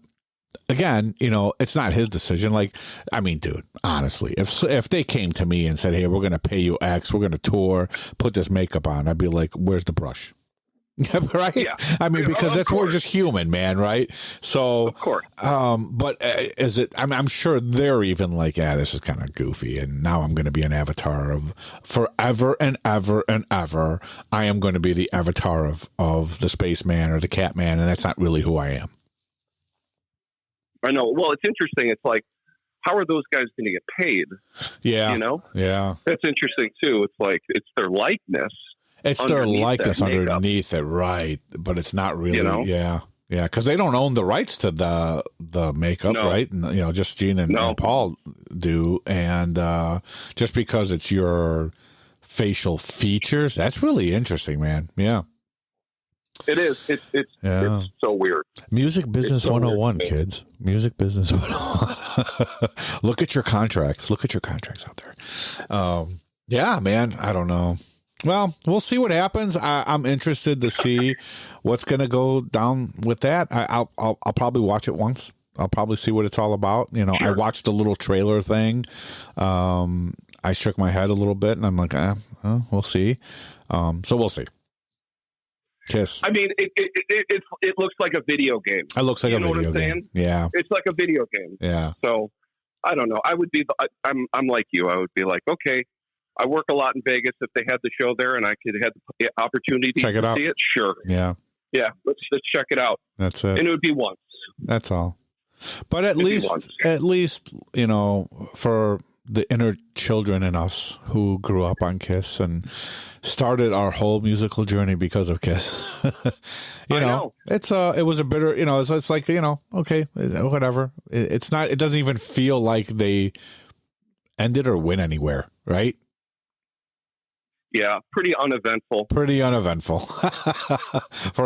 again, it's not his decision. Like, I mean, dude, honestly, if they came to me and said, hey, we're going to pay you X, we're going to tour, put this makeup on, I'd be like, where's the brush? Right? Yeah. I mean, because we're just human, man, right? So, of course. But is it, I'm sure they're even like, this is kind of goofy. And now I'm going to be an avatar of forever and ever and ever. I am going to be the avatar of the spaceman or the Catman. And that's not really who I am. I know. Well, it's interesting. It's like, how are those guys going to get paid? Yeah. Yeah. That's interesting too. It's like, it's their likeness. It's their likeness underneath it. Right. But it's not really. Yeah. Yeah. Cause they don't own the rights to the makeup, right? And, just Gene and Paul do. And, just because it's your facial features, that's really interesting, man. Yeah. It is. It's so weird. Music Business 101, kids. Music Business 101. Look at your contracts. Look at your contracts out there. Yeah, man. I don't know. Well, we'll see what happens. I'm interested to see what's going to go down with that. I'll probably watch it once. I'll probably see what it's all about. You know, Sure. I watched the little trailer thing. I shook my head a little bit, and I'm like, we'll see. So we'll see. Kiss. I mean, it looks like a video game. It looks like you a know video what I'm game. saying? Yeah. It's like a video game. Yeah. So I don't know. I would be. I'm like you. I would be like, okay. I work a lot in Vegas. If they had the show there and I could have the opportunity to see it, sure. Yeah. Yeah. Let's check it out. That's it. And it would be once. That's all. But at least, you know, for the inner children in us who grew up on Kiss and started our whole musical journey because of Kiss. you know, it was a bitter, you know, it's like, you know, okay, whatever. It doesn't even feel like they ended or went anywhere, right? Yeah, pretty uneventful. For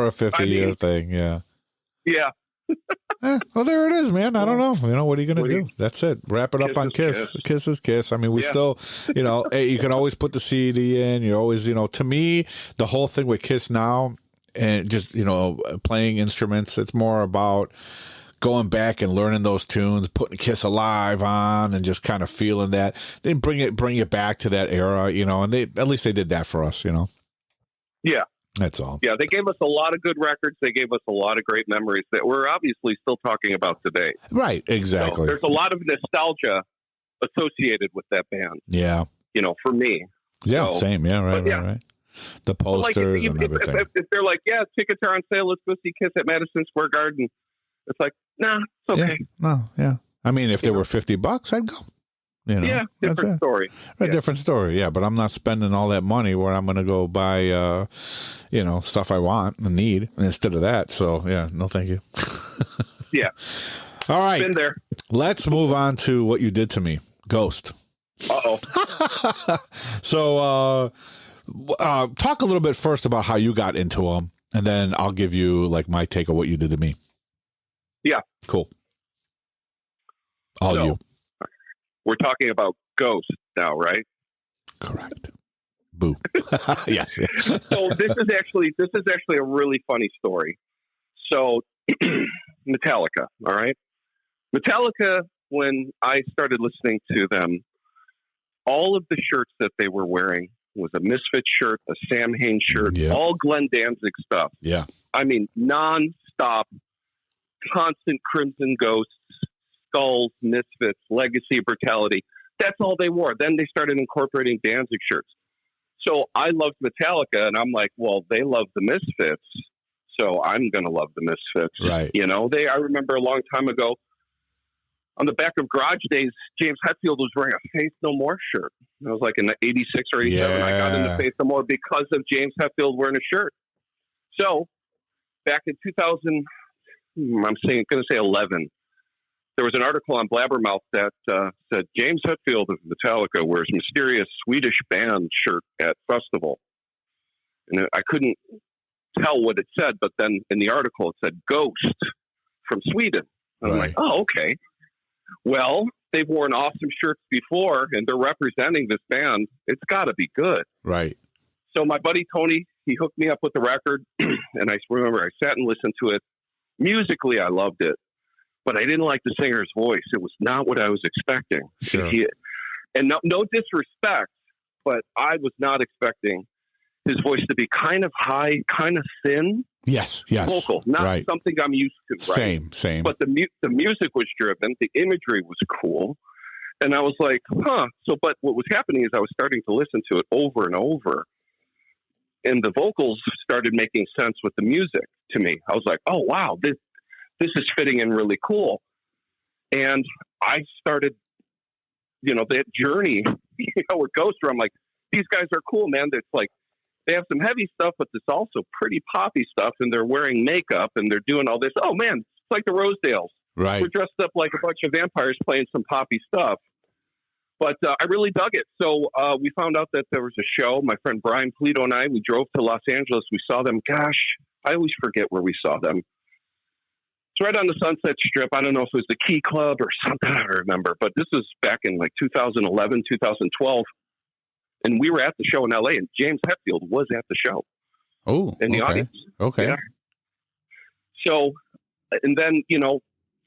a 50-year thing, yeah. Yeah. Well, there it is, man. I don't know. You know, what are you going to do? That's it. Wrap it up on Kiss. Kiss is Kiss. I mean, we still, you know, you can always put the CD in. You're always, you know, to me, the whole thing with Kiss now and just, you know, playing instruments, it's more about going back and learning those tunes, putting Kiss Alive on and just kind of feeling that. They bring it back to that era, you know, and at least they did that for us, you know. Yeah. That's all. Yeah, they gave us a lot of good records. They gave us a lot of great memories that we're obviously still talking about today. Right, exactly. So there's a lot of nostalgia associated with that band. Yeah. You know, for me. Yeah, same. Yeah, right. The posters and everything. If they're like, yeah, tickets are on sale, let's go see Kiss at Madison Square Garden. It's like, nah, it's okay. Yeah, no, yeah. I mean, if they were $50, I'd go. You know, yeah, different story. Different story, yeah. But I'm not spending all that money where I'm going to go buy, you know, stuff I want and need instead of that. So, yeah, no thank you. Yeah. All right. Been there. Let's move on to what you did to me. Ghost. Uh-oh. So, talk a little bit first about how you got into them, and then I'll give you, like, my take of what you did to me. Yeah. Cool. All you. We're talking about Ghost now, right? Correct. Boo. Yes. So this is actually a really funny story. So Metallica, all right? Metallica, when I started listening to them, all of the shirts that they were wearing was a Misfit shirt, a Sam Hain shirt, all Glenn Danzig stuff. Yeah. I mean, non-stop, constant Crimson Ghosts, Skulls, Misfits, Legacy, Brutality. That's all they wore. Then they started incorporating Danzig shirts. So I loved Metallica, and I'm like, well, they love the Misfits, so I'm going to love the Misfits. Right. You know, I remember a long time ago, on the back of Garage Days, James Hetfield was wearing a Faith No More shirt. It was like in 86 or 87. Yeah. I got into Faith No More because of James Hetfield wearing a shirt. So back in 2000, I'm going to say 11, there was an article on Blabbermouth that said James Hetfield of Metallica wears mysterious Swedish band shirt at festival. And I couldn't tell what it said, but then in the article it said Ghost from Sweden. And I'm like, oh, okay. Well, they've worn awesome shirts before, and they're representing this band. It's got to be good. Right. So my buddy Tony, he hooked me up with the record, and I remember I sat and listened to it. Musically, I loved it. But I didn't like the singer's voice. It was not what I was expecting. Sure. And no disrespect, but I was not expecting his voice to be kind of high, kind of thin. Yes. Vocal, not something I'm used to. Right? Same. But the music was driven. The imagery was cool. And I was like, huh. But what was happening is I was starting to listen to it over and over. And the vocals started making sense with the music to me. I was like, oh, wow, this is fitting in really cool. And I started, that journey, with Ghost, where I'm like, these guys are cool, man. It's like, they have some heavy stuff, but it's also pretty poppy stuff. And they're wearing makeup and they're doing all this. Oh man, it's like the Rosedales. Right. We're dressed up like a bunch of vampires playing some poppy stuff. But I really dug it. So we found out that there was a show. My friend Brian Polito and I, we drove to Los Angeles. We saw them. Gosh, I always forget where we saw them. It's right on the Sunset Strip. I don't know if it was the Key Club or something. I don't remember. But this was back in like 2011, 2012. And we were at the show in LA, and James Hetfield was at the show. Oh, in the audience. Okay. Yeah. So, and then,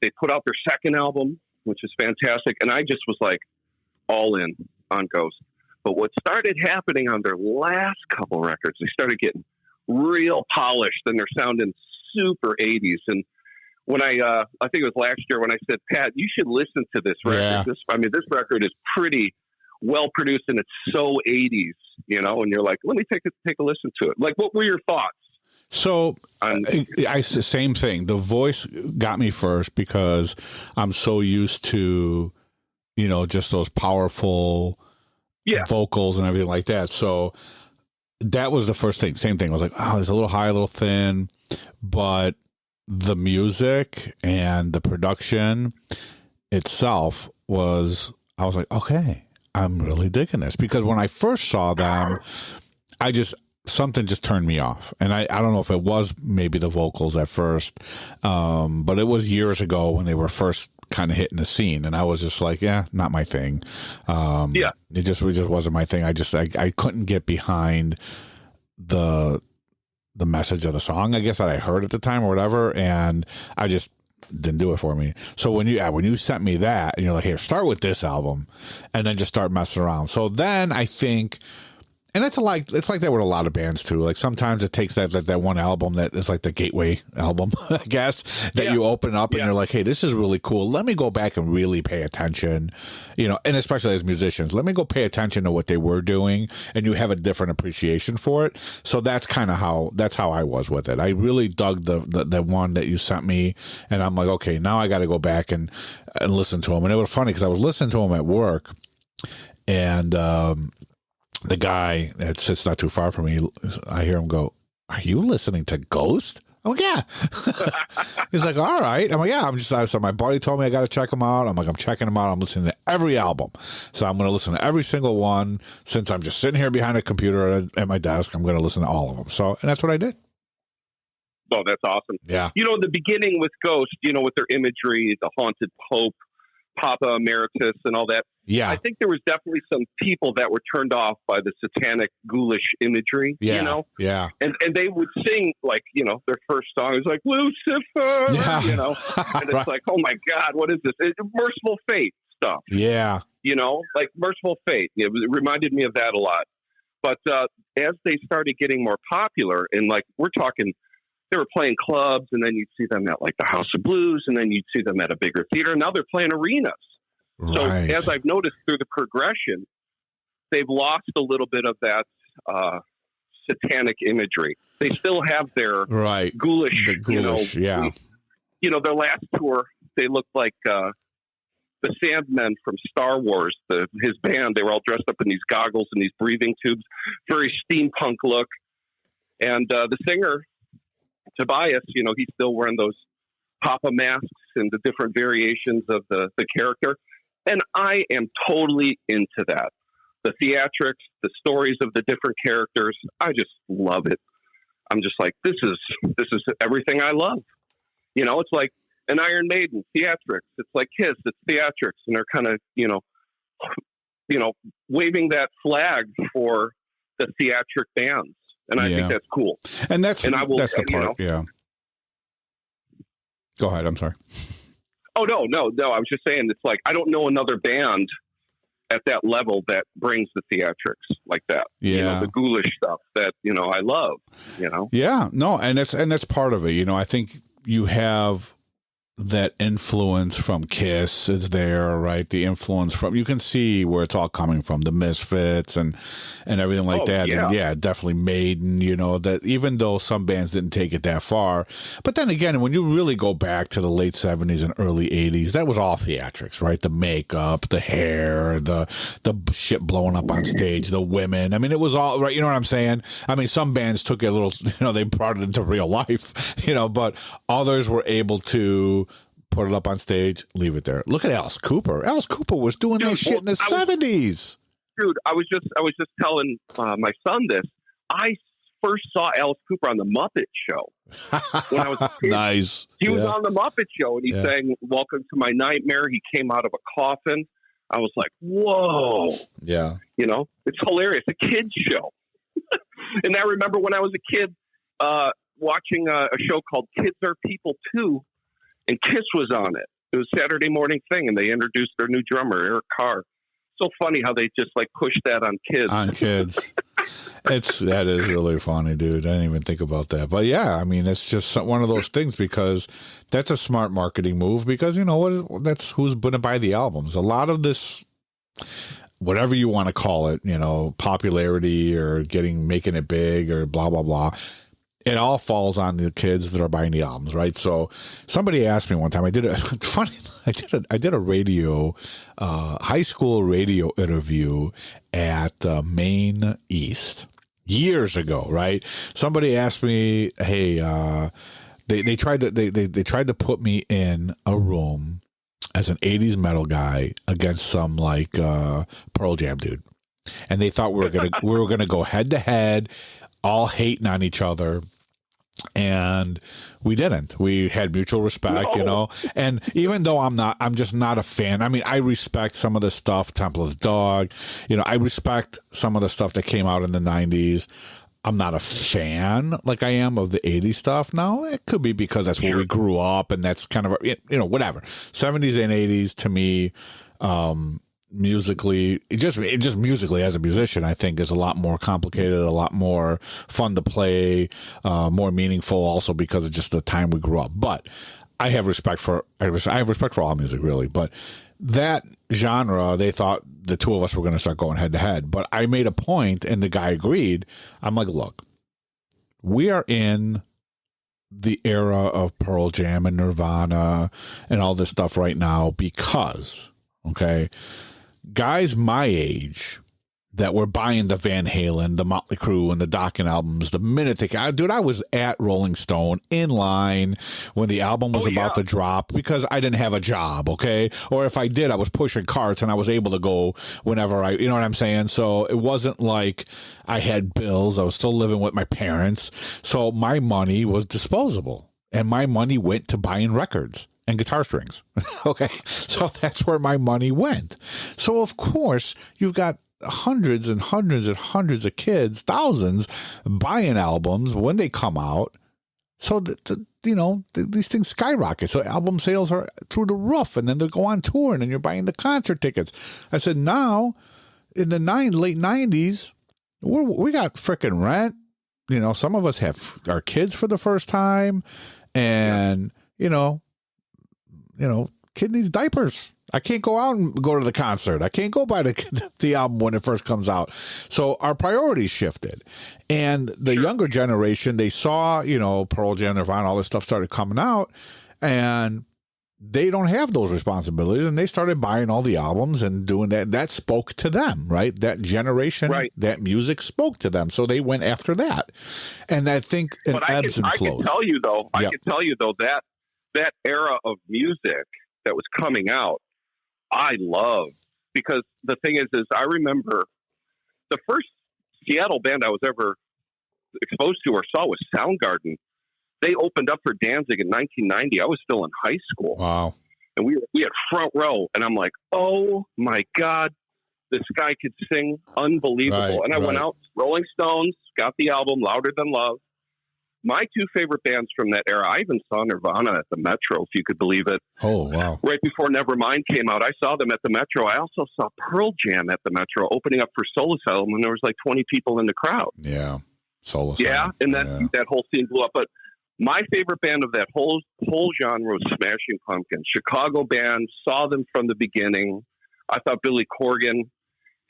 They put out their second album, which is fantastic. And I just was like all in on Ghost. But what started happening on their last couple records, they started getting real polished and they're sounding super 80s. And when I think it was last year when I said, Pat, you should listen to this record. Yeah. This record is pretty well produced and it's so 80s, you know, and you're like, let me take a listen to it. Like, what were your thoughts? So I same thing. The voice got me first because I'm so used to, you know, just those powerful vocals and everything like that. So that was the first thing. Same thing. I was like, oh, it's a little high, a little thin, but the music and the production itself was, I was like, okay, I'm really digging this. Because when I first saw them, something just turned me off. And I don't know if it was maybe the vocals at first, but it was years ago when they were first kind of hitting the scene. And I was just like, yeah, not my thing. It just wasn't my thing. I couldn't get behind the message of the song, I guess, that I heard at the time or whatever. And I just didn't do it for me. So when you sent me that and you're like, here, start with this album and then just start messing around. So then I think, and it's like that with a lot of bands too. Like sometimes it takes that one album that is like the gateway album, I guess, that you open up and you're like, hey, this is really cool. Let me go back and really pay attention, you know, and especially as musicians, let me go pay attention to what they were doing and you have a different appreciation for it. So that's how I was with it. I really dug the one that you sent me and I'm like, okay, now I got to go back and listen to them. And it was funny because I was listening to them at work and, the guy that sits not too far from me, I hear him go, are you listening to Ghost? I'm like, yeah. He's like, all right. I'm like, yeah. So my buddy told me I got to check them out. I'm like, I'm checking them out. I'm listening to every album. So I'm going to listen to every single one. Since I'm just sitting here behind a computer at my desk, I'm going to listen to all of them. So, and that's what I did. Oh, that's awesome. Yeah. You know, the beginning with Ghost, you know, with their imagery, the haunted Pope, Papa Emeritus and all that. Yeah. I think there was definitely some people that were turned off by the satanic ghoulish imagery, you know? Yeah. And they would sing like, you know, their first song is like Lucifer, you know, and it's like, oh my God, what is this? It's Merciful Fate stuff. Yeah. You know, like Merciful Fate. It reminded me of that a lot. But as they started getting more popular and like, we're talking, they were playing clubs and then you'd see them at like the House of Blues and then you'd see them at a bigger theater. Now they're playing arenas. Right. So as I've noticed through the progression, they've lost a little bit of that satanic imagery. They still have their ghoulish, you know, their last tour, they looked like the Sandmen from Star Wars, his band. They were all dressed up in these goggles and these breathing tubes, very steampunk look. And the singer, Tobias, you know, he's still wearing those Papa masks and the different variations of the character. And I am totally into that. The theatrics, the stories of the different characters. I just love it. I'm just like, this is everything I love. You know, it's like an Iron Maiden, theatrics. It's like Kiss, it's theatrics. And they're kind of, you know, waving that flag for the theatric bands. And I think that's cool. And that's the part. You know, yeah. Go ahead. I'm sorry. Oh, no. I was just saying, it's like, I don't know another band at that level that brings the theatrics like that. Yeah. You know, the ghoulish stuff that, you know, I love, you know? Yeah, no. And that's part of it. You know, I think you have that influence from Kiss is there, right? The influence from, you can see where it's all coming from, the Misfits and everything like that. Yeah. And definitely Maiden, you know, that even though some bands didn't take it that far, but then again, when you really go back to the late 70s and early 80s, that was all theatrics, right? The makeup, the hair, the shit blowing up on stage, the women. I mean, it was all, right? You know what I'm saying? I mean, some bands took it a little, you know, they brought it into real life, you know, but others were able to put it up on stage, leave it there. Look at Alice Cooper. Alice Cooper was doing that shit in the 70s. Dude, I was just telling my son this. I first saw Alice Cooper on the Muppet Show when I was a kid. Nice. He was on the Muppet Show, and he sang "Welcome to My Nightmare." He came out of a coffin. I was like, "Whoa!" Yeah, you know, it's hilarious. A kids show. And I remember when I was a kid watching a show called "Kids Are People Too." and Kiss was on it. It was a Saturday morning thing, and they introduced their new drummer, Eric Carr. So funny how they just like push that on kids. On kids. That is really funny, dude. I didn't even think about that. But yeah, I mean, it's just one of those things because that's a smart marketing move because, you know, that's who's going to buy the albums. A lot of this, whatever you want to call it, you know, popularity or making it big or blah, blah, blah. It all falls on the kids that are buying the albums, right? So somebody asked me one time, I did a radio, high school radio interview at Maine East years ago, right? Somebody asked me, hey, they tried to put me in a room as an 80s metal guy against some like Pearl Jam dude. And they thought we were gonna go head to head, all hating on each other. And we didn't. We had mutual respect, you know. And even though I'm just not a fan. I mean, I respect some of the stuff, Temple of the Dog. You know, I respect some of the stuff that came out in the 90s. I'm not a fan like I am of the 80s stuff. Now, it could be because that's where we grew up and that's kind of, you know, whatever. 70s and 80s to me, musically, it just musically as a musician, I think is a lot more complicated, a lot more fun to play, more meaningful also because of just the time we grew up. But I have respect for all music really. But that genre, they thought the two of us were going to start going head to head. But I made a point and the guy agreed. I'm like, look, we are in the era of Pearl Jam and Nirvana and all this stuff right now because, okay, guys my age that were buying the Van Halen, the Motley Crue, and the Dokken albums the minute dude, I was at Rolling Stone in line when the album was about to drop because I didn't have a job, okay? Or if I did, I was pushing carts and I was able to go whenever you know what I'm saying? So it wasn't like I had bills. I was still living with my parents. So my money was disposable and my money went to buying records and guitar strings. Okay. So that's where my money went. So of course you've got hundreds and hundreds and hundreds of kids, thousands buying albums when they come out. So these things skyrocket. So album sales are through the roof and then they go on tour and then you're buying the concert tickets. I said, now in the late 90s, we got freaking Rent. You know, some of us have our kids for the first time and, you know, kid needs diapers. I can't go out and go to the concert. I can't go buy the album when it first comes out. So our priorities shifted. And the younger generation, they saw, you know, Pearl Jam, Nirvana, all this stuff started coming out, and they don't have those responsibilities. And they started buying all the albums and doing that. That spoke to them, right? That generation, that music spoke to them. So they went after that. And I think it ebbs and flows. I can tell you, though, that era of music that was coming out, I love, because the thing is I remember the first Seattle band I was ever exposed to or saw was Soundgarden. They opened up for Danzig in 1990. I was still in high school. Wow. And we had front row, and I'm like, oh my God, this guy could sing unbelievable. And I went out, Rolling Stones, got the album Louder Than Love. My two favorite bands from that era, I even saw Nirvana at the Metro, if you could believe it. Oh, wow. Right before Nevermind came out, I saw them at the Metro. I also saw Pearl Jam at the Metro opening up for Soul Asylum, and there was like 20 people in the crowd. Yeah, Soul Asylum. Yeah, and that whole scene blew up. But my favorite band of that whole genre was Smashing Pumpkins. Chicago band, saw them from the beginning. I thought Billy Corgan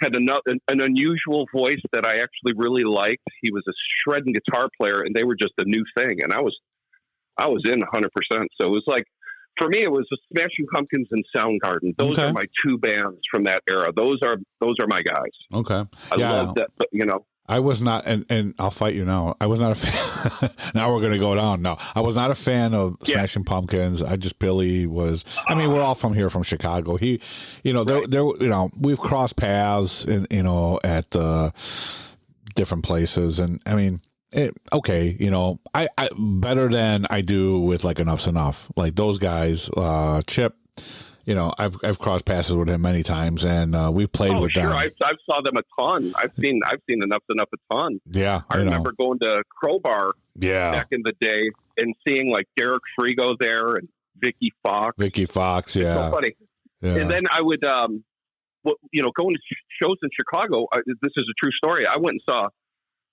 had an unusual voice that I actually really liked. He was a shredding guitar player, and they were just a new thing. And I was in 100%. So it was like, for me, it was the Smashing Pumpkins and Soundgarden. Those are my two bands from that era. Those are my guys. Okay. I love that, but, you know. I was not, and I'll fight you now. I was not a fan. Now we're going to go down. No, I was not a fan of Smashing Pumpkins. Billy was, I mean, we're all from here, from Chicago. He, you know, we've crossed paths at different places. And I mean, I better than I do with like Enough's Enough. Like those guys, Chip, you know, I've crossed paths with him many times, and we've played with them. I saw them a ton. I've seen Enough's Enough a ton. Yeah, I remember going to Crowbar back in the day and seeing like Derek Frigo there, and Vicky Fox. Yeah. So funny. Yeah. And then I would, going to shows in Chicago. This is a true story. I went and saw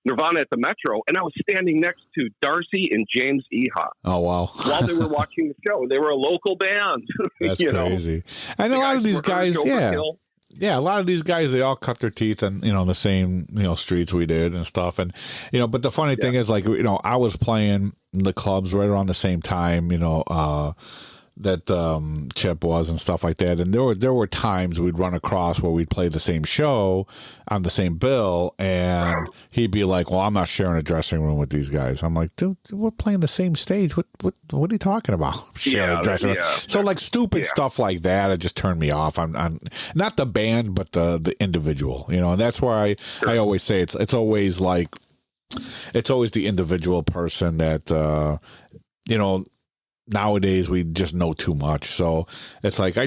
Nirvana at the Metro, and I was standing next to Darcy and James Iha. Oh, wow. While they were watching the show. They were a local band. That's crazy. And a lot of these guys, yeah. Yeah, a lot of these guys, they all cut their teeth in, the same, streets we did and stuff. And, but the funny thing is, like, I was playing the clubs right around the same time, that Chip was and stuff like that. And there were times we'd run across where we'd play the same show on the same bill, and he'd be like, well, I'm not sharing a dressing room with these guys. I'm like, dude, we're playing the same stage. What are you talking about? Sharing a dressing room. So like stupid stuff like that, it just turned me off. I'm not the band, but the individual, and that's why I always say it's always like, it's always the individual person that, nowadays we just know too much. So it's like,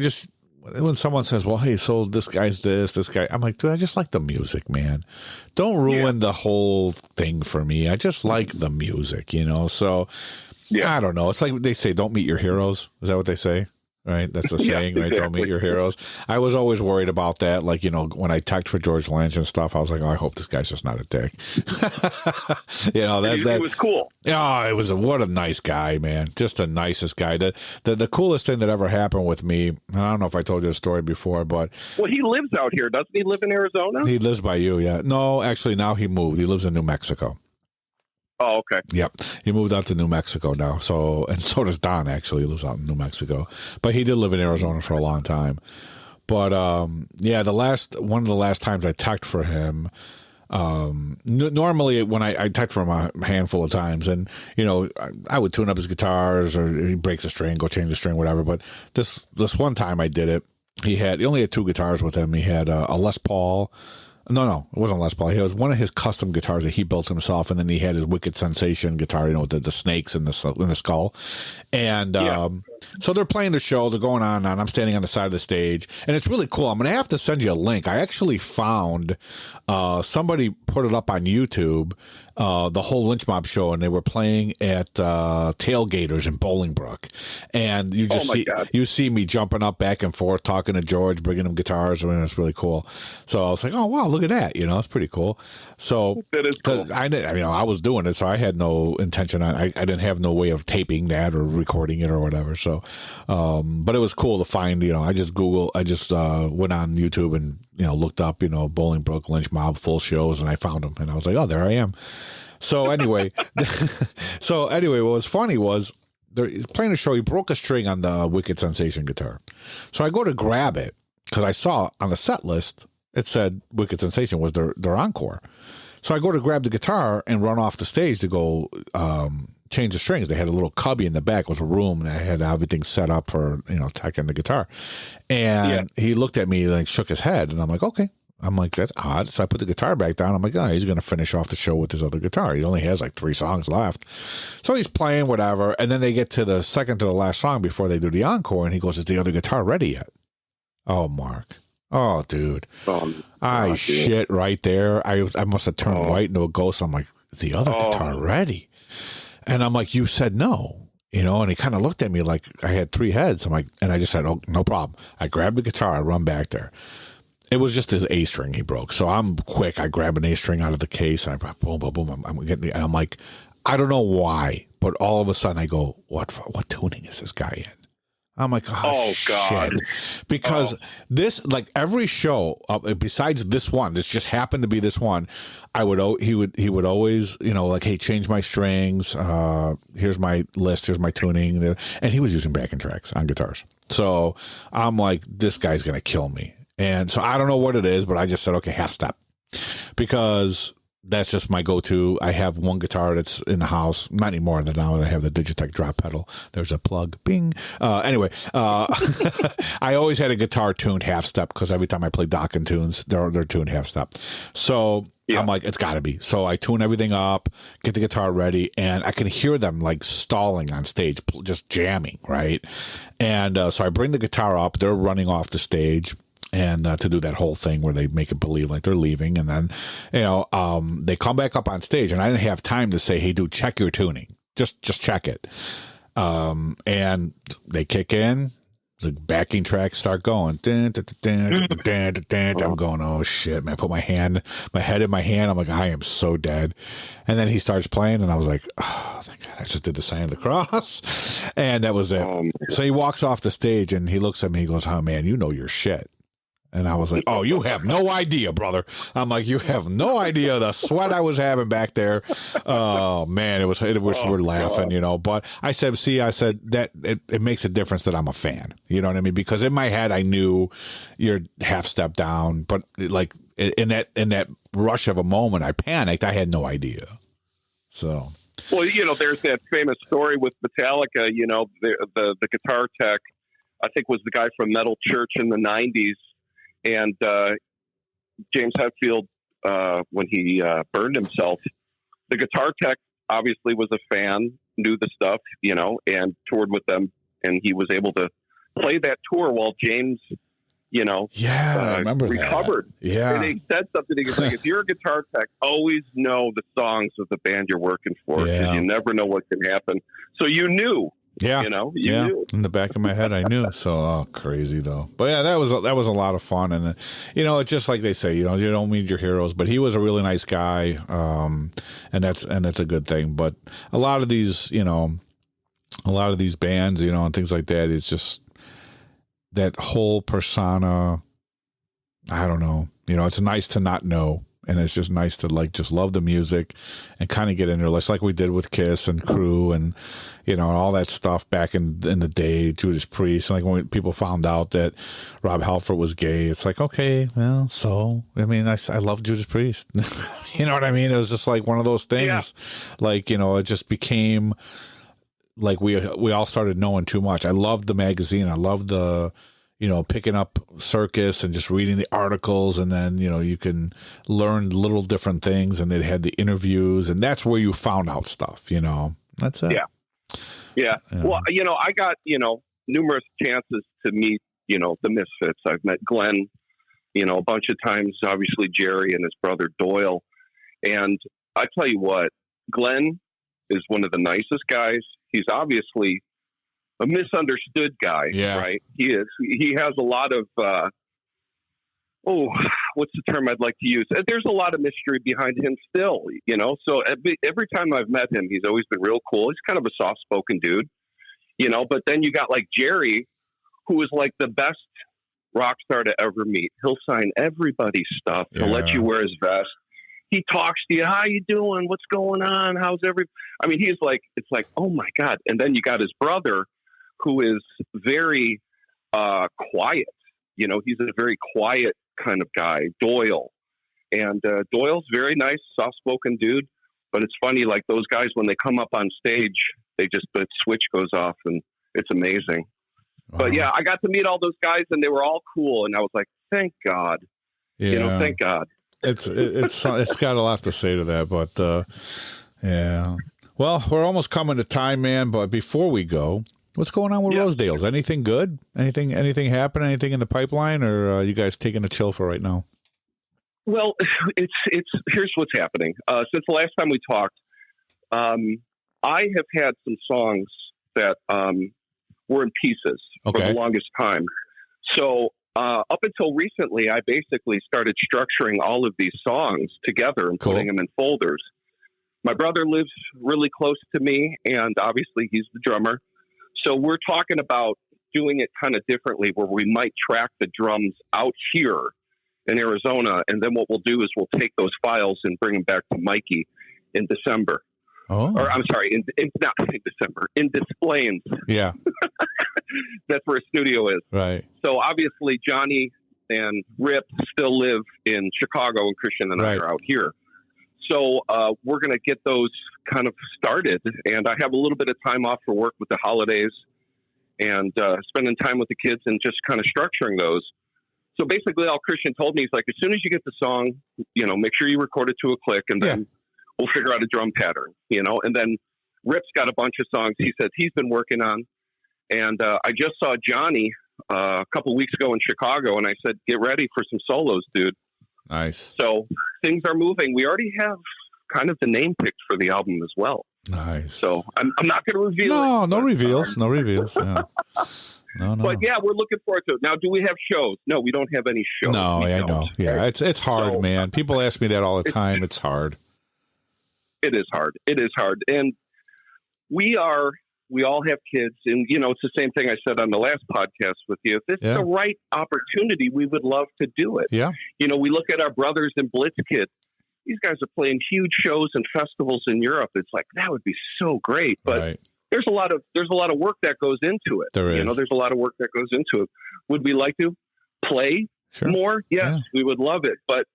when someone says, well, hey, so this guy's this guy, I'm like, dude, I just like the music, man. Don't ruin the whole thing for me. I just like the music, so I don't know. It's like they say, don't meet your heroes. Is that what they say? Right? That's the saying, right? Exactly. Don't meet your heroes. I was always worried about that. Like, when I typed for George Lynch and stuff, I was like, oh, I hope this guy's just not a dick. That was cool. Oh, what a nice guy, man. Just the nicest guy. The coolest thing that ever happened with me, I don't know if I told you the story before, but... Well, he lives out here. Doesn't he live in Arizona? He lives by you, yeah. No, actually, now he moved. He lives in New Mexico. Oh, okay. Yep. He moved out to New Mexico now. So does Don, actually. He lives out in New Mexico. But he did live in Arizona for a long time. But, one of the last times I teched for him, normally when I teched for him a handful of times, and, I would tune up his guitars, or he breaks a string, go change the string, whatever. But this one time I did it, he only had two guitars with him. He had a Les Paul. No, it wasn't Les Paul. It was one of his custom guitars that he built himself, and then he had his Wicked Sensation guitar, with the snakes in the skull. And so they're playing the show. They're going on, and I'm standing on the side of the stage, and it's really cool. I'm going to have to send you a link. I actually found somebody put it up on YouTube, the whole Lynch Mob show, and they were playing at Tailgaters in Bolingbrook. And you just see me jumping up back and forth, talking to George, bringing him guitars. I mean, it's really cool. So I was like, oh, wow, look at that. It's pretty cool. So that is cool. I was doing it, so I had no intention. I didn't have no way of taping that or recording it or whatever. So, but it was cool to find, I just went on YouTube and, looked up, Bolingbrook Lynch Mob full shows, and I found them, and I was like, oh, there I am. So anyway, what was funny was he's playing a show. He broke a string on the Wicked Sensation guitar. So I go to grab it because I saw on the set list, it said Wicked Sensation was their encore. So I go to grab the guitar and run off the stage to go change the strings. They had a little cubby in the back. It was a room, and I had everything set up for, teching the guitar. And he looked at me and shook his head, and I'm like, okay. I'm like, that's odd. So I put the guitar back down. I'm like, oh, he's going to finish off the show with his other guitar. He only has like 3 songs left. So he's playing whatever. And then they get to the second to the last song before they do the encore. And he goes, is the other guitar ready yet? Oh, Mark. Oh, dude. Shit right there. I must have turned white into a ghost. I'm like, is the other guitar ready? And I'm like, you said no. And he kind of looked at me like I had 3 heads. I'm like, and I just said, oh, no problem. I grabbed the guitar. I run back there. It was just his A string he broke. So I'm quick. I grab an A string out of the case. And I boom, boom, boom. I'm getting, and I'm like, I don't know why, but all of a sudden I go, what tuning is this guy in? I'm like, oh shit. God. Because this, like every show, besides this one, this just happened to be this one, he would always, like, hey, change my strings. Here's my list. Here's my tuning. And he was using backing tracks on guitars. So I'm like, this guy's going to kill me. And so I don't know what it is, but I just said, okay, half step, because that's just my go-to. I have one guitar that's in the house, not anymore than now that I have the Digitech drop pedal. There's a plug, bing. Anyway, I always had a guitar tuned half step because every time I play Dokken tunes, they're tuned half step. So I'm like, it's got to be. So I tune everything up, get the guitar ready, and I can hear them like stalling on stage, just jamming, right? And so I bring the guitar up. They're running off the stage. And to do that whole thing where they make it believe like they're leaving. And then, they come back up on stage, and I didn't have time to say, hey, dude, check your tuning. Just check it. And they kick in. The backing tracks start going. I'm going, oh shit, man. I put my head in my hand. I'm like, I am so dead. And then he starts playing, and I was like, oh, thank God, I just did the sign of the cross. And that was it. So he walks off the stage, and he looks at me. He goes, oh, man, you know your shit. And I was like, oh, you have no idea, brother. I'm like, you have no idea the sweat I was having back there. Oh, man, we're laughing, you know. But I said that it makes a difference that I'm a fan. You know what I mean? Because in my head, I knew you're half step down. But like in that rush of a moment, I panicked. I had no idea. So. Well, you know, there's that famous story with Metallica, you know, the guitar tech, I think was the guy from Metal Church in the 90s. And James Hetfield, when he burned himself, the guitar tech obviously was a fan, knew the stuff, you know, and toured with them. And he was able to play that tour while James, you know, I remember recovered. That. Yeah. And he said something. He was like, if you're a guitar tech, always know the songs of the band you're working for, because you never know what can happen. So you knew. Yeah, you know, you knew. In the back of my head, I knew. So crazy though. But yeah, that was a lot of fun, and you know, it's just like they say, you know, you don't meet your heroes. But he was a really nice guy, and that's a good thing. But a lot of these, you know, bands, you know, and things like that, it's just that whole persona. I don't know. You know, it's nice to not know. And it's just nice to like just love the music and kind of get into it, like we did with Kiss and Crew and, you know, all that stuff back in the day, Judas Priest. Like when people found out that Rob Halford was gay, it's like, okay, well, so, I mean, I love Judas Priest. You know what I mean? It was just like one of those things. Yeah. Like, you know, it just became like we all started knowing too much. I loved the magazine. I loved the, you know, picking up Circus and just reading the articles, and then, you know, you can learn little different things, and they had the interviews, and that's where you found out stuff, you know. That's it. Yeah. Well, you know, I got, you know, numerous chances to meet, you know, the Misfits. I've met Glenn, you know, a bunch of times, obviously Jerry and his brother Doyle. And I tell you what, Glenn is one of the nicest guys. He's obviously a misunderstood guy, right? He is. He has a lot of, what's the term I'd like to use? There's a lot of mystery behind him still, you know? So every time I've met him, he's always been real cool. He's kind of a soft-spoken dude, you know? But then you got like Jerry, who is like the best rock star to ever meet. He'll sign everybody's stuff. He'll let you wear his vest. He talks to you. How you doing? What's going on? How's I mean, he's like, it's like, oh my God. And then you got his brother, who is very quiet. You know, he's a very quiet kind of guy, Doyle. And Doyle's very nice, soft-spoken dude. But it's funny, like those guys, when they come up on stage, the switch goes off, and it's amazing. Wow. But yeah, I got to meet all those guys, and they were all cool. And I was like, thank God. Yeah. You know, thank God. It's got a lot to say to that, but yeah. Well, we're almost coming to time, man. But before we go, what's going on with Rosedales? Anything good? Anything happen? Anything in the pipeline, or you guys taking a chill for right now? Well, it's here's what's happening. Since the last time we talked, I have had some songs that were in pieces for the longest time. So up until recently, I basically started structuring all of these songs together and putting them in folders. My brother lives really close to me, and obviously he's the drummer. So we're talking about doing it kind of differently, where we might track the drums out here in Arizona, and then what we'll do is we'll take those files and bring them back to Mikey in December. Or I'm sorry, not in December, in Des Plaines. Yeah. That's where his studio is. Right. So obviously Johnny and Rip still live in Chicago, and Christian and I are out here. So we're going to get those kind of started. And I have a little bit of time off for work with the holidays, and spending time with the kids and just kind of structuring those. So basically all Christian told me is like, as soon as you get the song, you know, make sure you record it to a click, and then we'll figure out a drum pattern, you know. And then Rip's got a bunch of songs he says he's been working on. And I just saw Johnny a couple weeks ago in Chicago, and I said, get ready for some solos, dude. Nice. So things are moving. We already have kind of the name picked for the album as well. Nice. So I'm not going to reveal it. No reveals. No reveals. Yeah. No. But yeah, we're looking forward to it. Now, do we have shows? No, we don't have any shows. No, I know. Yeah, it's hard, man. People ask me that all the time. It's hard. It is hard. It is hard. And we all have kids. And, it's the same thing I said on the last podcast with you. If it's the right opportunity, we would love to do it. Yeah. We look at our brothers in Blitzkid. These guys are playing huge shows and festivals in Europe. It's like, that would be so great. But there's a lot of work that goes into it. There is. There's a lot of work that goes into it. Would we like to play more? Yes, we would love it. But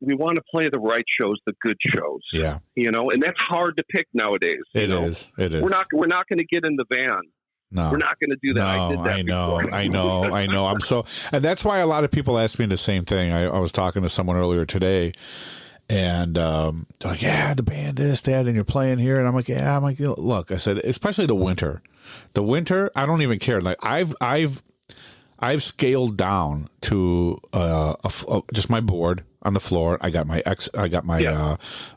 we want to play the right shows, the good shows. Yeah. And that's hard to pick nowadays. It is. We're not going to get in the van. No, we're not going to do that. No, I did that before. I know. And that's why a lot of people ask me the same thing. I was talking to someone earlier today, and they're like, yeah, the band, this, that, and you're playing here. And I'm like, yeah. I'm like, look, I said, especially the winter, I don't even care. Like I've scaled down to just my board on the floor. I got my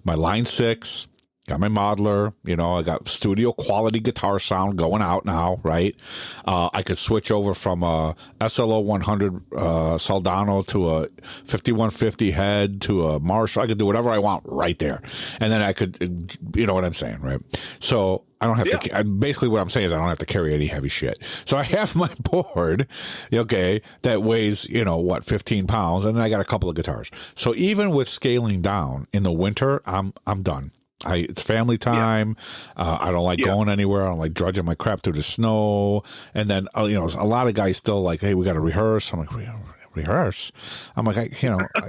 my Line 6, got my modeler, I got studio quality guitar sound going out now, right? I could switch over from a SLO 100 Soldano to a 5150 head to a Marshall. I could do whatever I want right there. And then I could, you know what I'm saying, right? So I don't have to, basically what I'm saying is I don't have to carry any heavy shit. So I have my board, that weighs, 15 pounds. And then I got a couple of guitars. So even with scaling down in the winter, I'm done. It's family time. I don't like going anywhere. I don't like drudging my crap through the snow. And then, a lot of guys still like, hey, we got to rehearse. I'm like, rehearse? I'm like,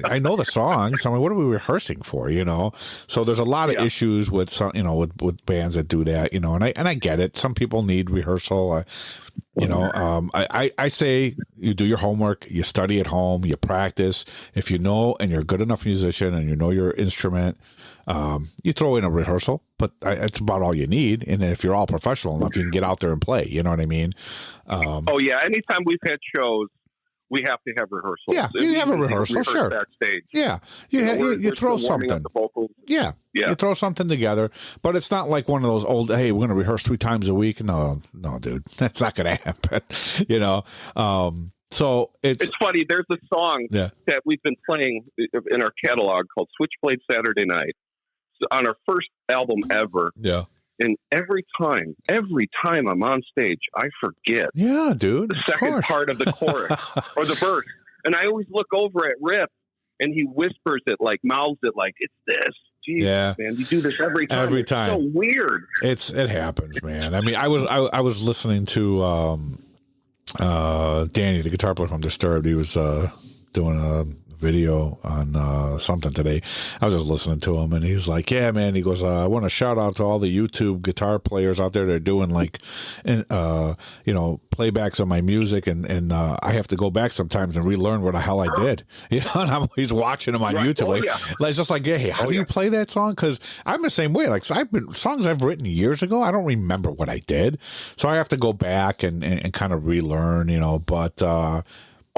I know the songs. I'm like, what are we rehearsing for? So there's a lot of issues with some, with bands that do that, and I get it. Some people need rehearsal. I say you do your homework, you study at home, you practice. If you know and you're a good enough musician and you know your instrument, you throw in a rehearsal, but it's about all you need. And then if you're all professional enough, you can get out there and play. You know what I mean? Anytime we've had shows, we have to have rehearsals. Yeah, you have a rehearsal, sure. Backstage. Yeah, you throw something. Yeah, you throw something together, but it's not like one of those old, hey, we're going to rehearse 3 times a week. No, dude, that's not going to happen, So it's funny. There's a song that we've been playing in our catalog called Switchblade Saturday Night. So on our first album ever. Yeah. And every time I'm on stage, I forget. Yeah, dude. The second part of the chorus or the verse. And I always look over at Rip and he whispers it, like mouths it like, it's this. Jesus, man, you do this every time. Every time. It's so weird. It happens, man. I mean, I was listening to Danny, the guitar player from Disturbed. He was doing a video on something today. I was just listening to him and he's like, yeah, man, he goes, I want to shout out to all the YouTube guitar players out there that are doing like playbacks of my music and I have to go back sometimes and relearn what the hell I did, and I'm always watching them on YouTube. It's just like, hey, how do you play that song? Because I'm the same way. Like, so songs I've written years ago, I don't remember what I did, so I have to go back and kind of relearn, but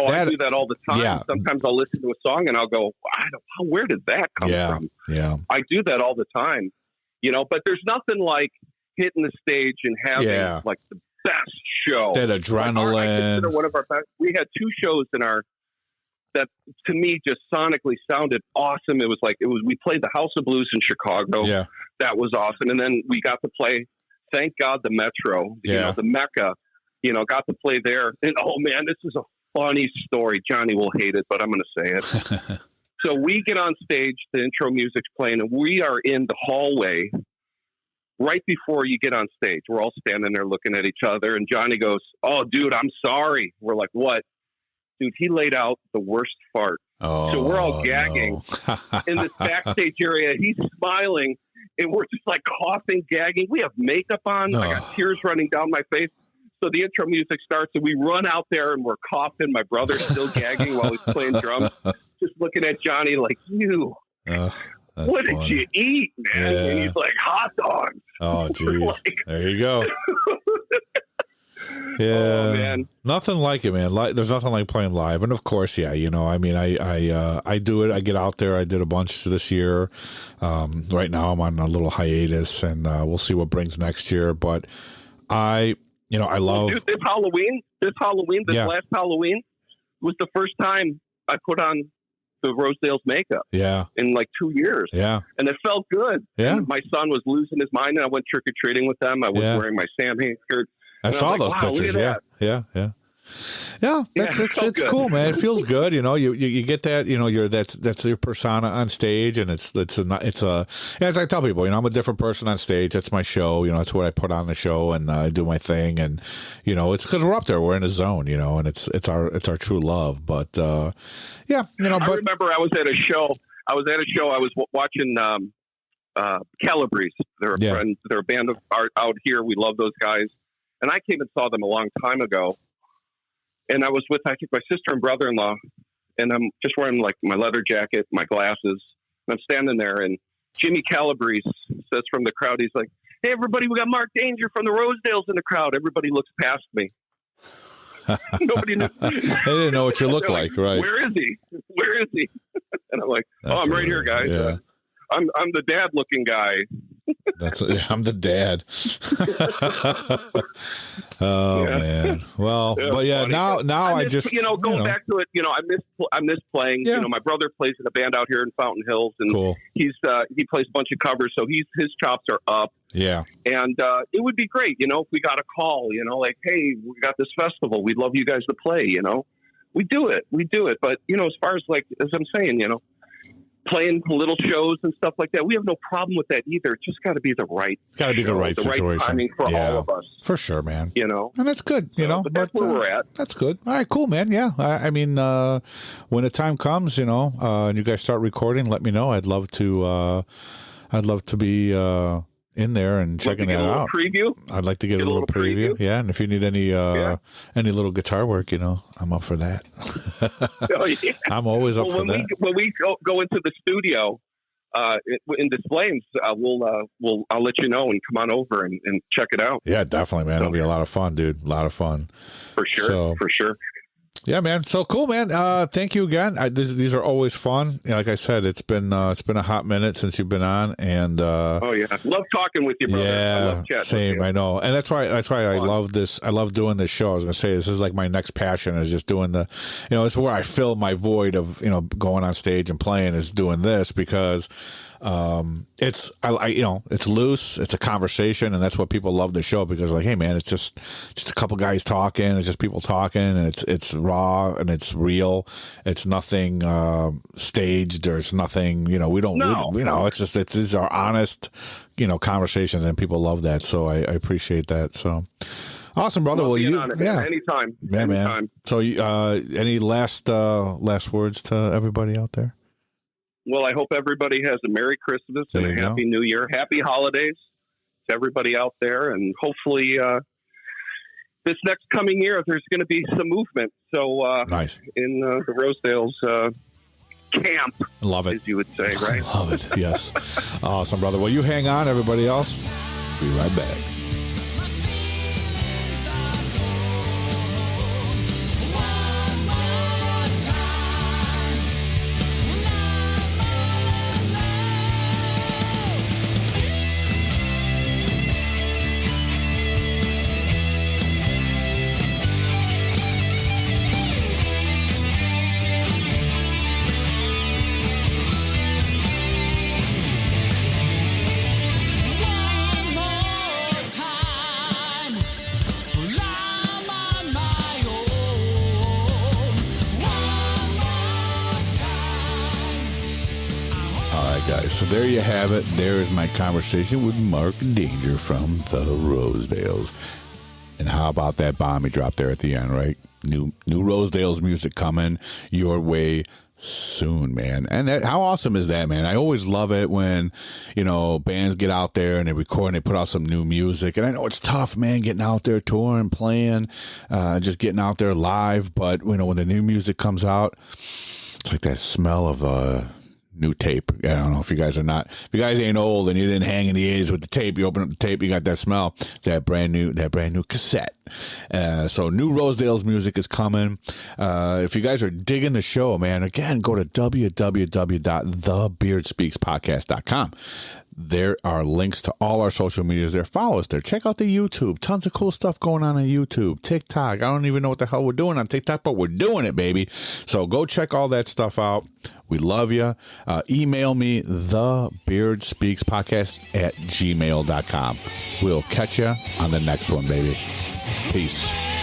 I do that all the time. Yeah. Sometimes I'll listen to a song and I'll go, where did that come from? Yeah. I do that all the time, but there's nothing like hitting the stage and having like the best show. That adrenaline. I consider one of our best. We had 2 shows that to me just sonically sounded awesome. We played the House of Blues in Chicago. Yeah. That was awesome. And then we got to play, thank God, the Metro, the Mecca, got to play there. And oh man, this is a funny story. Johnny will hate it, but I'm going to say it. So we get on stage, the intro music's playing, and we are in the hallway right before you get on stage. We're all standing there looking at each other, and Johnny goes, oh, dude, I'm sorry. We're like, what? Dude, he laid out the worst fart. Oh, so we're all gagging in this backstage area. He's smiling, and we're just like coughing, gagging. We have makeup on. I got tears running down my face. So the intro music starts, and we run out there, and we're coughing. My brother's still gagging while he's playing drums, just looking at Johnny like, what did you eat, man? And he's like, hot dogs. Oh, geez. There you go. Yeah, oh, man. Nothing like it, man. There's nothing like playing live, and of course, yeah, I mean, I do it. I get out there. I did a bunch this year. Right now, I'm on a little hiatus, and we'll see what brings next year. But I love this Halloween. This last Halloween was the first time I put on the Rosedales makeup. Yeah, in like 2 years. Yeah, and it felt good. Yeah, and my son was losing his mind, and I went trick or treating with them. I was wearing my Sam Hain skirt. I saw those pictures. Yeah. It's cool, man. It feels good. You get that. That's your persona on stage, and it's as I tell people, I'm a different person on stage. That's my show. It's what I put on the show, and I do my thing, and it's because we're up there, we're in a zone, and it's our true love. But I remember I was at a show. I was watching Calabrese. They're a friend. They're a band of art out here. We love those guys. And I came and saw them a long time ago. And I was with, I think, my sister and brother-in-law. And I'm just wearing like my leather jacket, my glasses. And I'm standing there. And Jimmy Calabrese says from the crowd, he's like, "Hey, everybody, we got Mark Danger from the Rosedales in the crowd." Everybody looks past me. Nobody knew. They didn't know what you look like, right? Where is he? And I'm like, I'm right here, guys. Yeah. I'm the dad-looking guy. I'm the dad. Man. Well, but now I just going back to it. I miss playing. Yeah. My brother plays in a band out here in Fountain Hills, and cool. He plays a bunch of covers, so his chops are up. Yeah. And it would be great, if we got a call, like, "Hey, we got this festival. We'd love you guys to play." We do it. But as far as as I'm saying, playing little shows and stuff like that, we have no problem with that either. It's just got to be the right. It's got to be the right situation. Right timing for all of us, for sure, man. And that's good. But that's where we're at. That's good. All right, cool, man. Yeah, I mean, when the time comes, and you guys start recording, let me know. I'd love to be in there and checking that out. Preview. I'd like to get a little preview. Yeah, and if you need any little guitar work, I'm up for that. Oh, yeah. I'm always up for that. When we go into the studio in Des Plaines, I'll let you know and come on over and check it out. Yeah, definitely, man. It'll be a lot of fun, dude. A lot of fun. For sure. For sure. Yeah, man. So cool, man. Thank you again. These are always fun. Like I said, it's been a hot minute since you've been on, and oh yeah, love talking with you, brother. Yeah, I love chatting same. with you. I know, and that's why I love this. I love doing this show. I was gonna say this is like my next passion is just doing the, it's where I fill my void of going on stage and playing is doing this because. It's loose. It's a conversation, and that's what people love the show because, hey, man, it's just a couple guys talking. It's just people talking, and it's raw and it's real. It's nothing staged or it's nothing. We don't. These are honest, conversations, and people love that. So I appreciate that. So. Awesome, brother. Well, anytime. Yeah, man. So, any last words to everybody out there? Well, I hope everybody has a Merry Christmas and a Happy New Year. Happy holidays to everybody out there. And hopefully this next coming year, there's going to be some movement. So nice. In the Rosedales camp. Love it. As you would say, right? Love it, yes. Awesome, brother. Well, you hang on, everybody else. Be right back. So there you have it. There is my conversation with Mark Danger from the Rosedales. And how about that bomb he dropped there at the end, right? New Rosedales music coming your way soon, man. And how awesome is that, man? I always love it when, bands get out there and they record and they put out some new music. And I know it's tough, man, getting out there touring, playing, just getting out there live. But, when the new music comes out, it's like that smell of new tape. I don't know if you guys ain't old and you didn't hang in the 80s with the tape. You open up the tape, you got that smell. That brand new cassette. So new Rosedales music is coming. If you guys are digging the show, man, again, go to www.thebeardspeakspodcast.com. There are links to all our social medias there. Follow us there. Check out the YouTube. Tons of cool stuff going on YouTube. TikTok. I don't even know what the hell we're doing on TikTok, but we're doing it, baby. So go check all that stuff out. We love you. Email me, thebeardspeakspodcast@gmail.com. We'll catch you on the next one, baby. Peace.